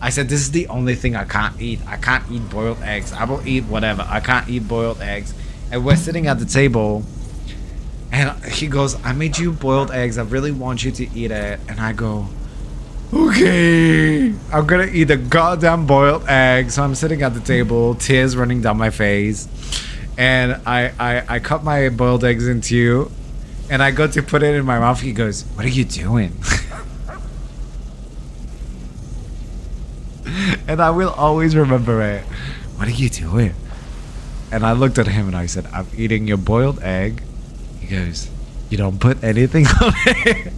I said, this is the only thing I can't eat. I can't eat boiled eggs. I will eat whatever. I can't eat boiled eggs. And we're sitting at the table, and he goes, I made you boiled eggs. I really want you to eat it. And I go, okay, I'm gonna eat a goddamn boiled egg. So I'm sitting at the table, tears running down my face, and I cut my boiled eggs in two, and I go to put it in my mouth. He goes, what are you doing? And I will always remember it. What are you doing? And I looked at him and I said, I'm eating your boiled egg. He goes, you don't put anything on it?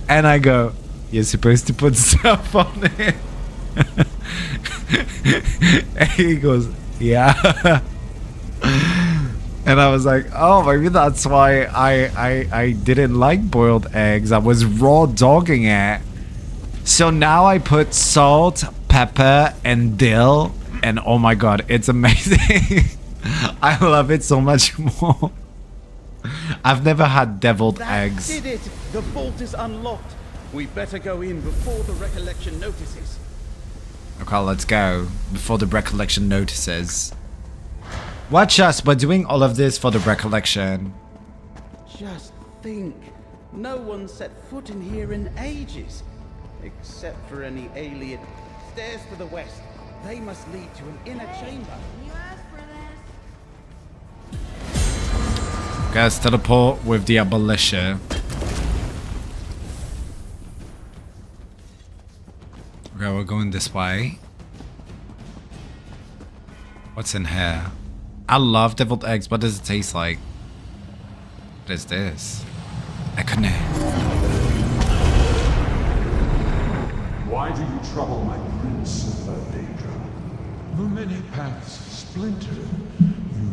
And I go, you're supposed to put stuff on it. And he goes, yeah. And I was like, oh, maybe that's why I didn't like boiled eggs. I was raw dogging it. So now I put salt, pepper, and dill. And oh my god, it's amazing. I love it so much more. I've never had deviled eggs. Did it! The vault is unlocked. We better go in before the recollection notices. Okay, let's go. Before the recollection notices. Watch us, we're doing all of this for the recollection. Just think. No one set foot in here in ages. Except for any alien. Stairs to the west. They must lead to an inner chamber. You asked for this. Guys, teleport with the abolisher. Okay, we're going this way. What's in here? I love deviled eggs. What does it taste like? What is this? Ekone. Why do you trouble my prince, Daedra? The many paths splinter. You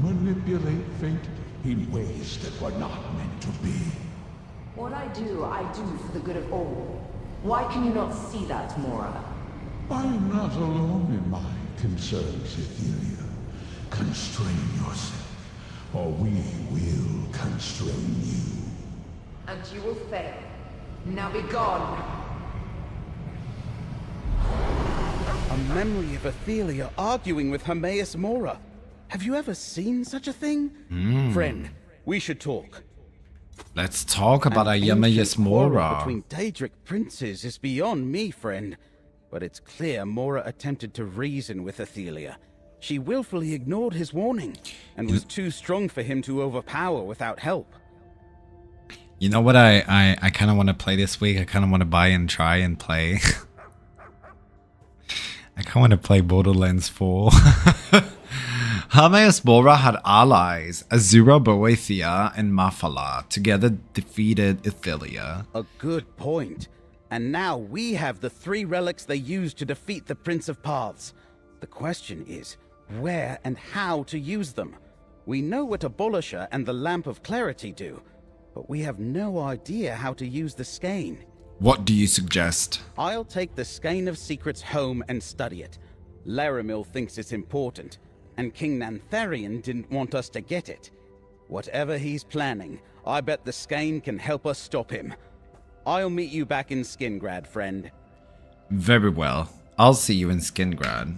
manipulate fate in ways that were not meant to be. What I do for the good of all. Why can you not see that, Mora? I'm not alone in my concerns, Ethelia. Constrain yourself, or we will constrain you. And you will fail. Now be gone. A memory of Ethelia arguing with Hermaeus Mora. Have you ever seen such a thing? Friend, we should talk. Let's talk about An Hermaeus ancient quarrel Mora. between Daedric princes is beyond me, friend. But it's clear Mora attempted to reason with Ethelia. She willfully ignored his warning, and was too strong for him to overpower without help. You know what I kind of want to play this week? I kind of want to buy and try and play. I kind of want to play Borderlands 4. Hermaeus Mora had allies. Azura, Boethia, and Mafala together defeated Ethelia. A good point. And now we have the 3 relics they used to defeat the Prince of Paths. The question is, where and how to use them? We know what Abolisher and the Lamp of Clarity do, but we have no idea how to use the skein. What do you suggest? I'll take the Skein of Secrets home and study it. Laramil thinks it's important, and King Nantharian didn't want us to get it. Whatever he's planning, I bet the skein can help us stop him. I'll meet you back in Skingrad, friend. Very well. I'll see you in Skingrad.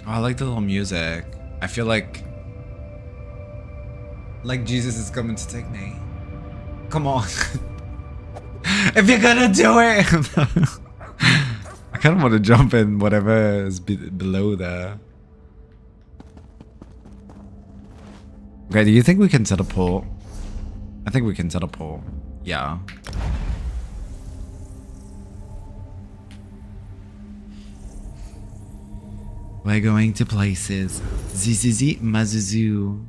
Oh, I like the little music. I feel like Jesus is coming to take me. Come on. If you're gonna do it. I kind of want to jump in whatever is below there. Okay, do you think we can teleport? I think we can teleport. Yeah. We're going to places. Zizizi Mazuzu.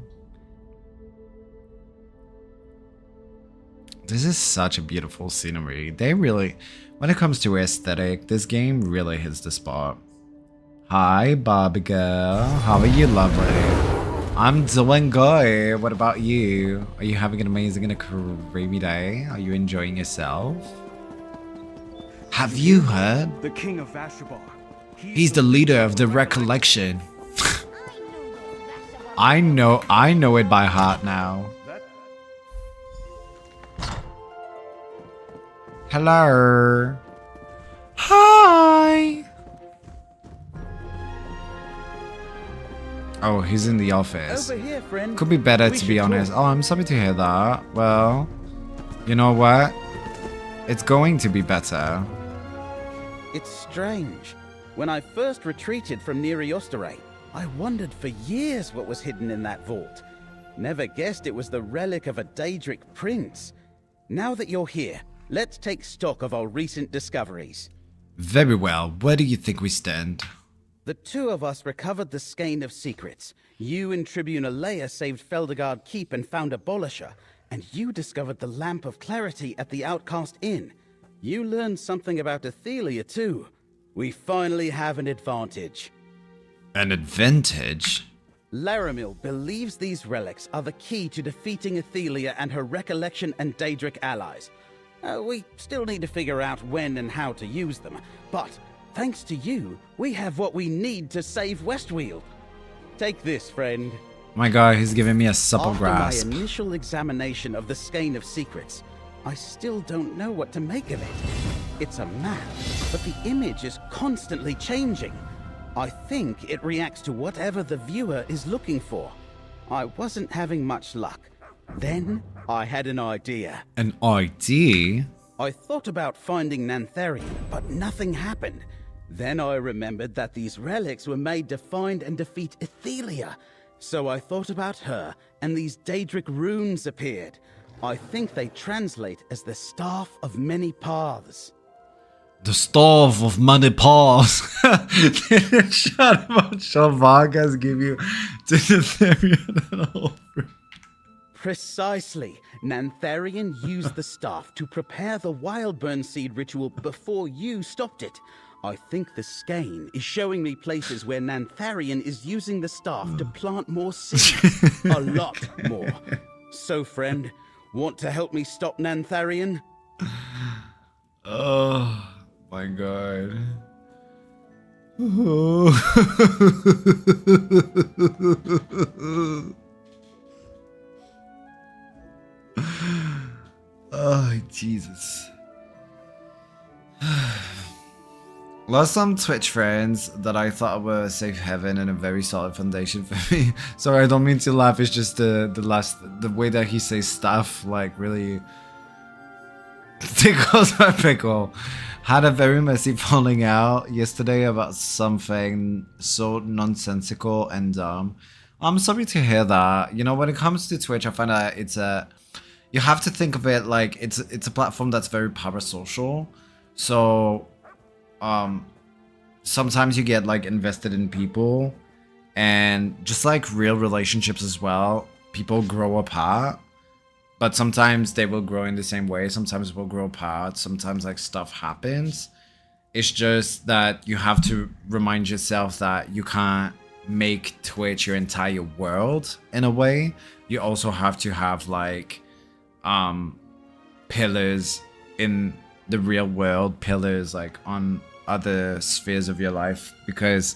This is such a beautiful scenery. They really, when it comes to aesthetic, this game really hits the spot. Hi, Barbie girl. How are you, lovely? I'm doing good. What about you? Are you having an amazing and a creamy day? Are you enjoying yourself? Have you heard? The King of Vashabar. He's the leader of the Recollection. I know it by heart now. Hello. Hi. Oh, he's in the office. Over here, friend. Could be better, We to be should honest. talk. Oh, I'm sorry to hear that. Well, you know what? It's going to be better. It's strange. When I first retreated from Neriostare, I wondered for years what was hidden in that vault. Never guessed it was the relic of a Daedric prince. Now that you're here, let's take stock of our recent discoveries. Very well. Where do you think we stand? The 2 of us recovered the Skein of Secrets. You and Tribune Alea saved Feldegard Keep and found Abolisher, and you discovered the Lamp of Clarity at the Outcast Inn. You learned something about Ethelia too. We finally have an advantage. An advantage? Laramil believes these relics are the key to defeating Ethelia and her Recollection and Daedric allies. We still need to figure out when and how to use them, but thanks to you, we have what we need to save Westweald. Take this, friend. My God, he's giving me a supple After grasp. my initial examination of the Skein of Secrets, I still don't know what to make of it. It's a map, but the image is constantly changing. I think it reacts to whatever the viewer is looking for. I wasn't having much luck. Then, I had an idea. An idea? I thought about finding Nantharian, but nothing happened. Then I remembered that these relics were made to find and defeat Ethelia. So I thought about her, and these Daedric runes appeared. I think they translate as the Staff of Many Paths. The Staff of Many Paths. Shut up, Shalvagas give you to the Therian. Precisely. Nantharian used the staff to prepare the Wildburn seed ritual before you stopped it. I think the skein is showing me places where Nantharian is using the staff to plant more seeds. A lot more. So, friend, want to help me stop Nantharian? Oh my god. Oh, Jesus. Lost some Twitch friends that I thought were a safe haven and a very solid foundation for me. Sorry, I don't mean to laugh. It's just the way that he says stuff like really tickles my pickle. Had a very messy falling out yesterday about something so nonsensical and dumb. I'm sorry to hear that. You know, when it comes to Twitch, I find that you have to think of it like it's a platform that's very parasocial. So sometimes you get like invested in people, and just like real relationships as well, people grow apart, but sometimes they will grow in the same way, sometimes will grow apart, sometimes like stuff happens. It's just that you have to remind yourself that you can't make Twitch your entire world in a way. You also have to have like pillars in the real world, pillars like on other spheres of your life, because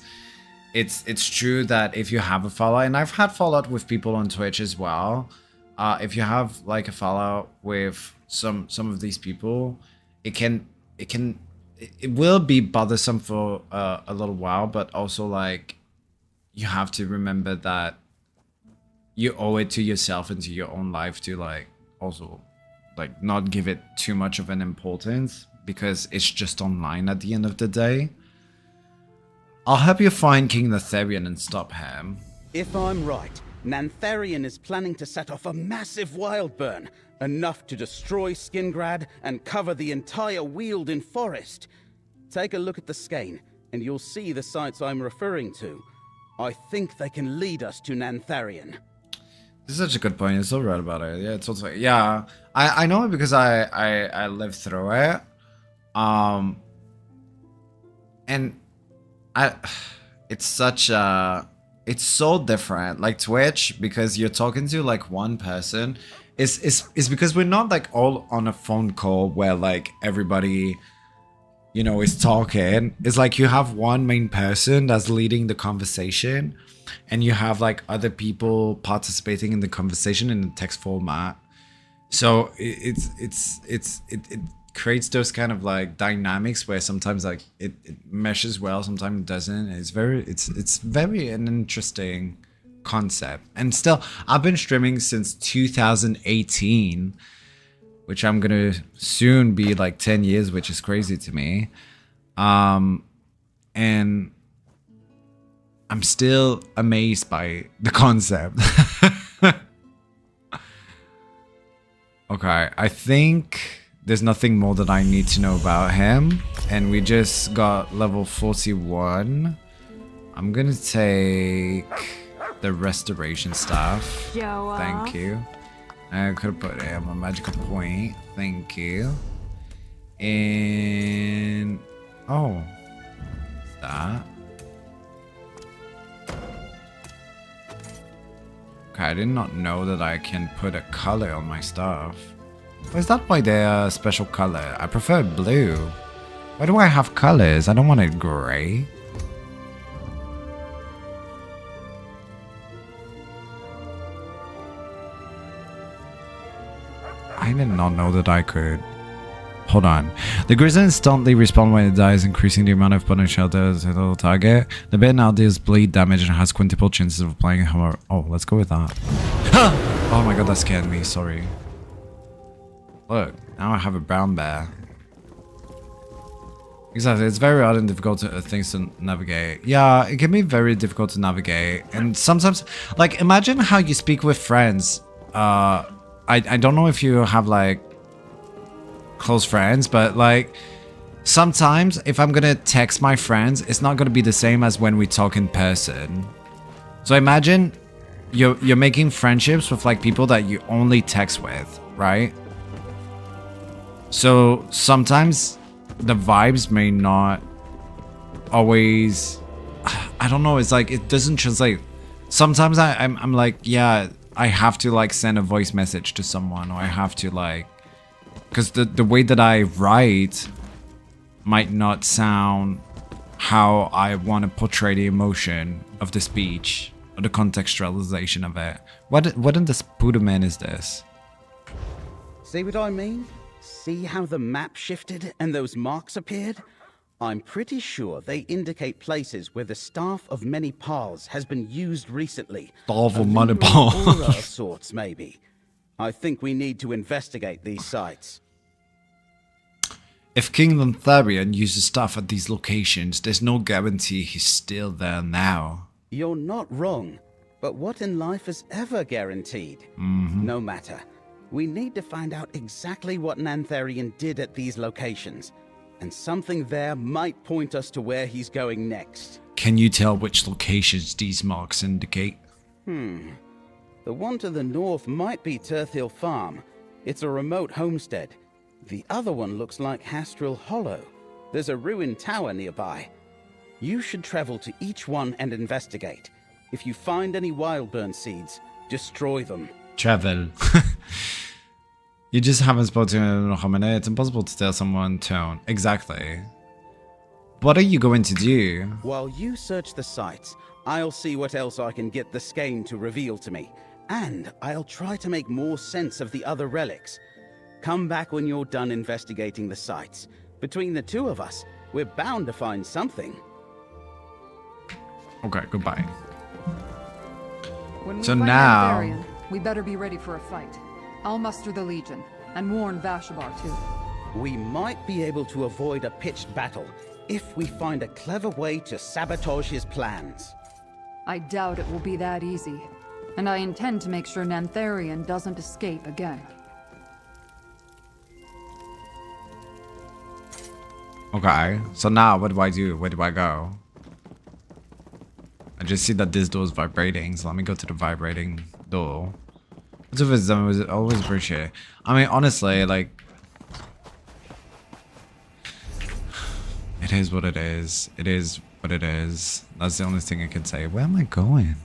it's true that if you have a fallout, and I've had fallout with people on Twitch as well, if you have like a fallout with some of these people, it will be bothersome for a little while, but also like you have to remember that you owe it to yourself and to your own life to like also like not give it too much of an importance, because it's just online at the end of the day. I'll help you find King Nantharian and stop him. If I'm right, Nantharian is planning to set off a massive wildburn, enough to destroy Skingrad and cover the entire Weald forest. Take a look at the skein, and you'll see the sites I'm referring to. I think they can lead us to Nantharian. This is such a good point. You're so right about it. Yeah, it's also, yeah. I know it because I lived through it. And it's such a, it's so different. Like Twitch, because you're talking to like one person. It's because we're not like all on a phone call where like everybody, you know, is talking. It's like you have one main person that's leading the conversation, and you have like other people participating in the conversation in the text format. So it creates those kind of like dynamics where sometimes like it meshes well, sometimes it doesn't. It's very an interesting concept. And still, I've been streaming since 2018, which I'm gonna soon be like 10 years, which is crazy to me. And I'm still amazed by the concept. Okay, I think there's nothing more that I need to know about him. And we just got level 41. I'm gonna take the restoration staff. Thank you. I could have put him a magical point. Thank you. And oh, that. Okay, I did not know that I can put a color on my stuff. Is that why they're a special color? I prefer blue. Why do I have colors? I don't want it gray. I did not know that I could. Hold on. The Grizzly instantly respawn when it dies, increasing the amount of potential shelters at the target. The bear now deals bleed damage and has quintuple chances of applying hammer. Oh, let's go with that. Oh my god, that scared me. Sorry. Look, now I have a brown bear. Exactly, it's very odd and difficult things to navigate. Yeah, it can be very difficult to navigate. And sometimes, like, imagine how you speak with friends. I don't know if you have, like, close friends, but, like, sometimes if I'm gonna text my friends, it's not gonna be the same as when we talk in person. So imagine you're making friendships with, like, people that you only text with, right? So sometimes the vibes may not always, I don't know, it's like it doesn't translate. Sometimes I'm like, yeah, I have to like send a voice message to someone, or I have to like, because the way that I write might not sound how I want to portray the emotion of the speech or the contextualization of it. What in the Spooderman is this? See what I mean? See how the map shifted and those marks appeared? I'm pretty sure they indicate places where the Staff of Many Paths has been used recently. Staff of A Many lingering Paths. aura of sorts, maybe. I think we need to investigate these sites. If King Lantharion uses stuff at these locations, there's no guarantee he's still there now. You're not wrong, but what in life is ever guaranteed? No matter. We need to find out exactly what Nantharion did at these locations, and something there might point us to where he's going next. Can you tell which locations these marks indicate? The one to the north might be Turthill Farm. It's a remote homestead. The other one looks like Hastrel Hollow. There's a ruined tower nearby. You should travel to each one and investigate. If you find any wildburn seeds, destroy them. Travel. You just haven't spoken to how many. It's impossible to tell someone tone. Exactly. What are you going to do? While you search the sites, I'll see what else I can get the skein to reveal to me. And I'll try to make more sense of the other relics. Come back when you're done investigating the sites. Between the two of us, we're bound to find something. Okay, goodbye. When we So find now- Nantharion, we better be ready for a fight. I'll muster the Legion, and warn Vashabar too. We might be able to avoid a pitched battle if we find a clever way to sabotage his plans. I doubt it will be that easy, and I intend to make sure Nantharion doesn't escape again. Okay, so now what do I do? Where do I go? I just see that this door is vibrating, so let me go to the vibrating door. What's with them was always appreciate. I mean, honestly, like, it is what it is. It is what it is. That's the only thing I can say. Where am I going?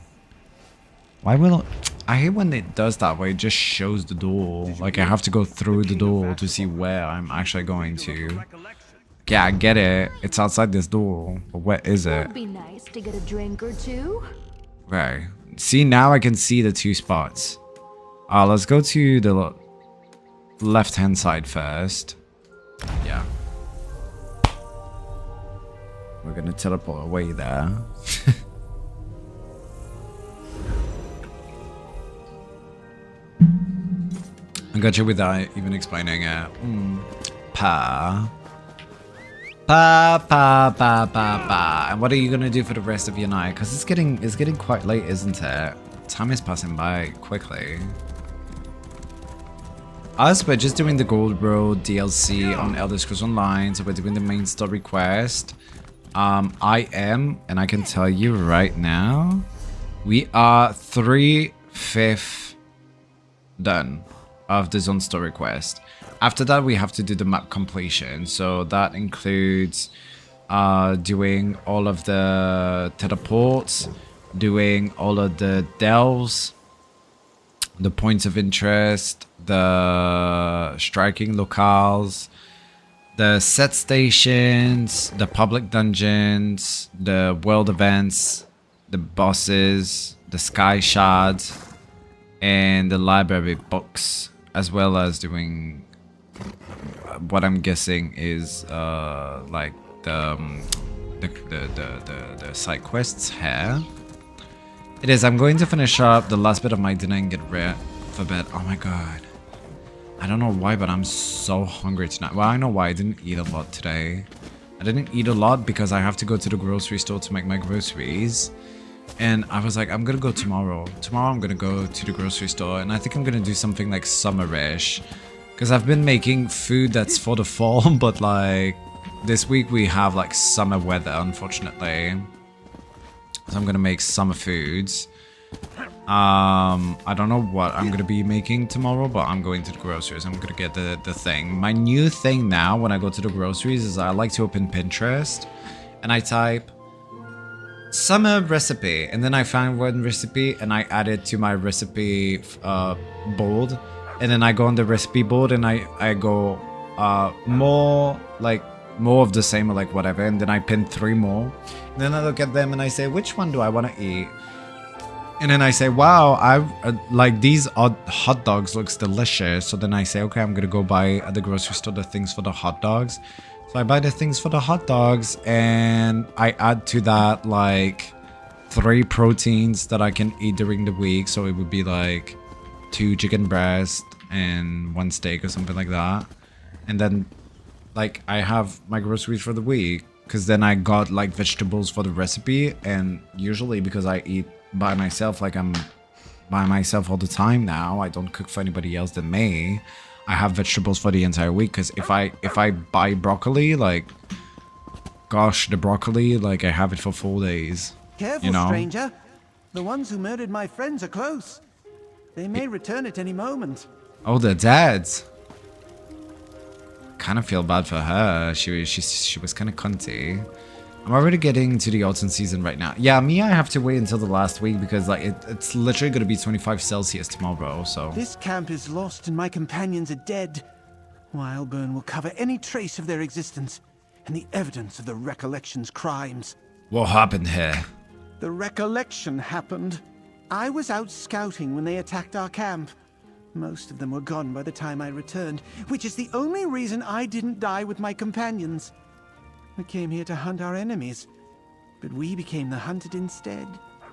Why will I hate when it does that way? It just shows the door. Like I have to go through the door to see where I'm actually going to. Yeah, I get it. It's outside this door, but where is it? Would be nice to get a drink or two. Okay. See, now I can see the two spots. Let's go to the left-hand side first. Yeah. We're gonna teleport away there. I got you without even explaining it. Pa. And what are you gonna do for the rest of your night? Because it's getting quite late, isn't it? Time is passing by quickly. Us, we're just doing the Gold Road DLC on Elder Scrolls Online, so we're doing the main story quest. I am, and I can tell you right now, we are 3/5 done of the zone story quest. After that, we have to do the map completion, so that includes doing all of the teleports, doing all of the delves, the points of interest, the striking locales, the set stations, the public dungeons, the world events, the bosses, the sky shards, and the library books, as well as doing what I'm guessing is like the side quests here. It is. I'm going to finish up the last bit of my dinner and get ready for bed. Oh my god. I don't know why, but I'm so hungry tonight. Well, I know why. I didn't eat a lot today. I didn't eat a lot because I have to go to the grocery store to make my groceries. And I was like, I'm gonna go tomorrow. Tomorrow I'm gonna go to the grocery store, and I think I'm gonna do something like summerish. Because I've been making food that's for the fall, but like this week we have like summer weather, unfortunately. So I'm gonna make summer foods. I don't know what I'm gonna be making tomorrow, but I'm going to the groceries. I'm gonna get the thing. My new thing now when I go to the groceries is I like to open Pinterest and I type summer recipe, and then I find one recipe and I add it to my recipe board, and then I go on the recipe board and I go more of the same or like whatever, and then I pin 3 more, and then I look at them and I say, which one do I want to eat? And then I say, wow, I like these hot dogs looks delicious. So then I say, okay, I'm gonna go buy at the grocery store the things for the hot dogs. So I buy the things for the hot dogs, and I add to that like 3 proteins that I can eat during the week. So it would be like 2 chicken breasts and 1 steak or something like that. And then like I have my groceries for the week, because then I got like vegetables for the recipe. And usually because I eat by myself, like I'm by myself all the time now, I don't cook for anybody else than me. I have vegetables for the entire week, because if I buy broccoli, like gosh, the broccoli, like I have it for 4 days. Careful, you know? stranger. The ones who murdered my friends are close. They may return at any moment. Oh, they're dead. Kind of feel bad for her. She was kind of cunty. I'm already getting to the autumn season right now. Yeah, me, I have to wait until the last week because like it's literally going to be 25 Celsius tomorrow, so... This camp is lost and my companions are dead. Wildburn will cover any trace of their existence and the evidence of the Recollection's crimes. What happened here? The Recollection happened. I was out scouting when they attacked our camp. Most of them were gone by the time I returned, which is the only reason I didn't die with my companions. We came here to hunt our enemies, but we became the hunted instead.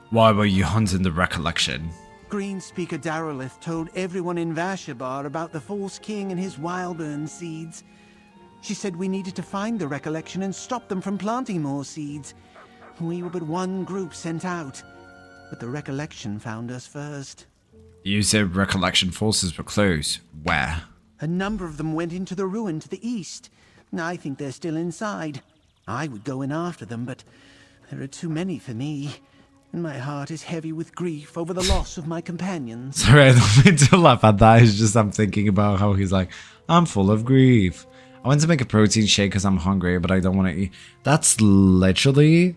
Why were you hunting the Recollection? Greenspeaker Darolith told everyone in Vashabar about the false king and his Wildburn seeds. She said we needed to find the Recollection and stop them from planting more seeds. We were but one group sent out, but the Recollection found us first. You said Recollection forces were close. Where? A number of them went into the ruin to the east. I think they're still inside. I would go in after them, but there are too many for me. And my heart is heavy with grief over the loss of my companions. Sorry, I don't mean to laugh at that. It's just I'm thinking about how he's like, I'm full of grief. I went to make a protein shake because I'm hungry, but I don't want to eat. That's literally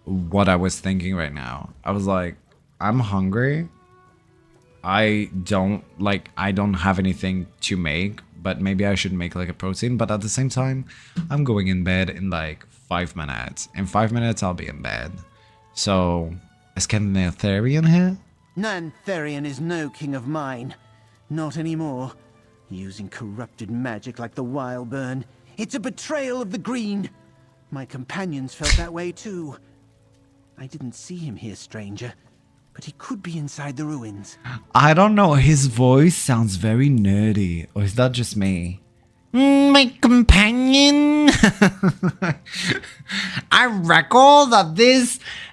what I was thinking right now. I was like, I'm hungry. I don't have anything to make, but maybe I should make like a protein. But at the same time, I'm going in bed in like 5 minutes. In 5 minutes, I'll be in bed. So, is Nantharian here? Nantharian is no king of mine. Not anymore. Using corrupted magic like the Wildburn. It's a betrayal of the Green. My companions felt that way too. I didn't see him here, stranger. But he could be inside the ruins. I don't know. His voice sounds very nerdy. Or is that just me? My companion. I recall that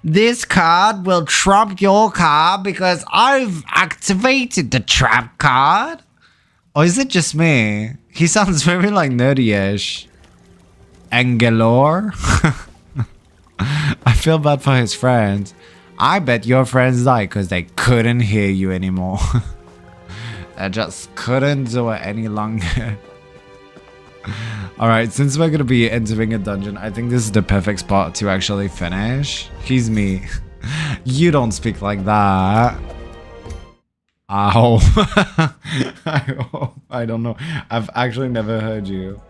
this card will trump your card because I've activated the trap card. Or is it just me? He sounds very like nerdy-ish. Angelor. I feel bad for his friends. I bet your friends died because they couldn't hear you anymore. They just couldn't do it any longer. Alright, since we're going to be entering a dungeon, I think this is the perfect spot to actually finish. He's me. You don't speak like that. Ow. I don't know. I've actually never heard you.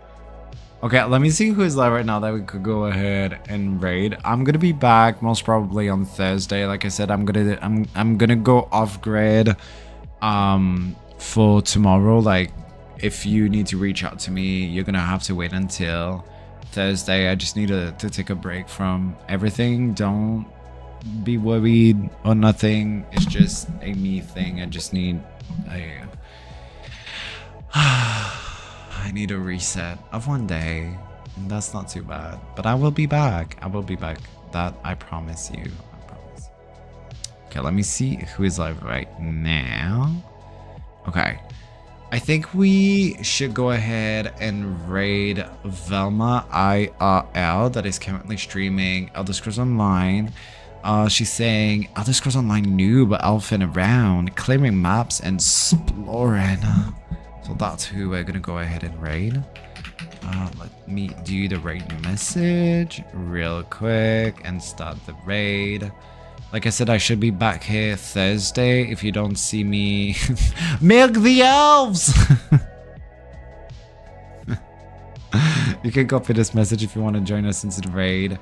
Okay, let me see who is live right now that we could go ahead and raid. I'm gonna be back most probably on Thursday. Like I said, I'm gonna go off grid for tomorrow. Like, if you need to reach out to me, you're gonna have to wait until Thursday. I just need to take a break from everything. Don't be worried or nothing. It's just a me thing. I just need I need a reset of one day, and that's not too bad. But I will be back. I will be back. That I promise you. I promise. Okay, let me see who is live right now. Okay. I think we should go ahead and raid Velma IRL that is currently streaming Elder Scrolls Online. She's saying Elder Scrolls Online noob elfing around, clearing maps and exploring. So that's who we're gonna go ahead and raid. Let me do the raid message real quick and start the raid. Like I said, I should be back here Thursday if you don't see me. Milk the elves! You can copy this message if you want to join us into the raid.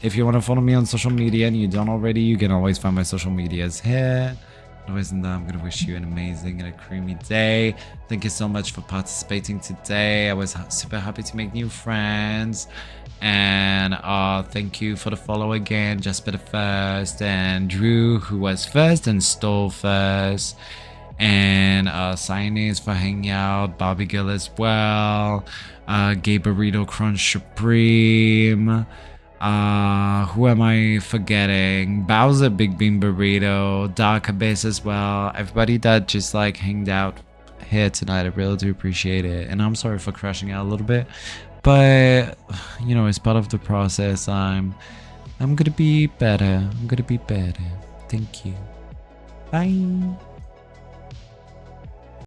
If you want to follow me on social media and you don't already, you can always find my social medias here. Otherwise than that, I'm going to wish you an amazing and a creamy day. Thank you so much for participating today. I was super happy to make new friends. And thank you for the follow again, Jasper the First, and Drew, who was first, and Stole first, and Cyanese for hanging out, Barbie Girl as well, Gay Burrito Crunch Supreme, who am I forgetting? Bowser Big Bean Burrito, Dark Abyss as well. Everybody that just like hanged out here tonight, I really do appreciate it. And I'm sorry for crashing out a little bit. But, you know, it's part of the process. I'm gonna be better. I'm gonna be better. Thank you. Bye.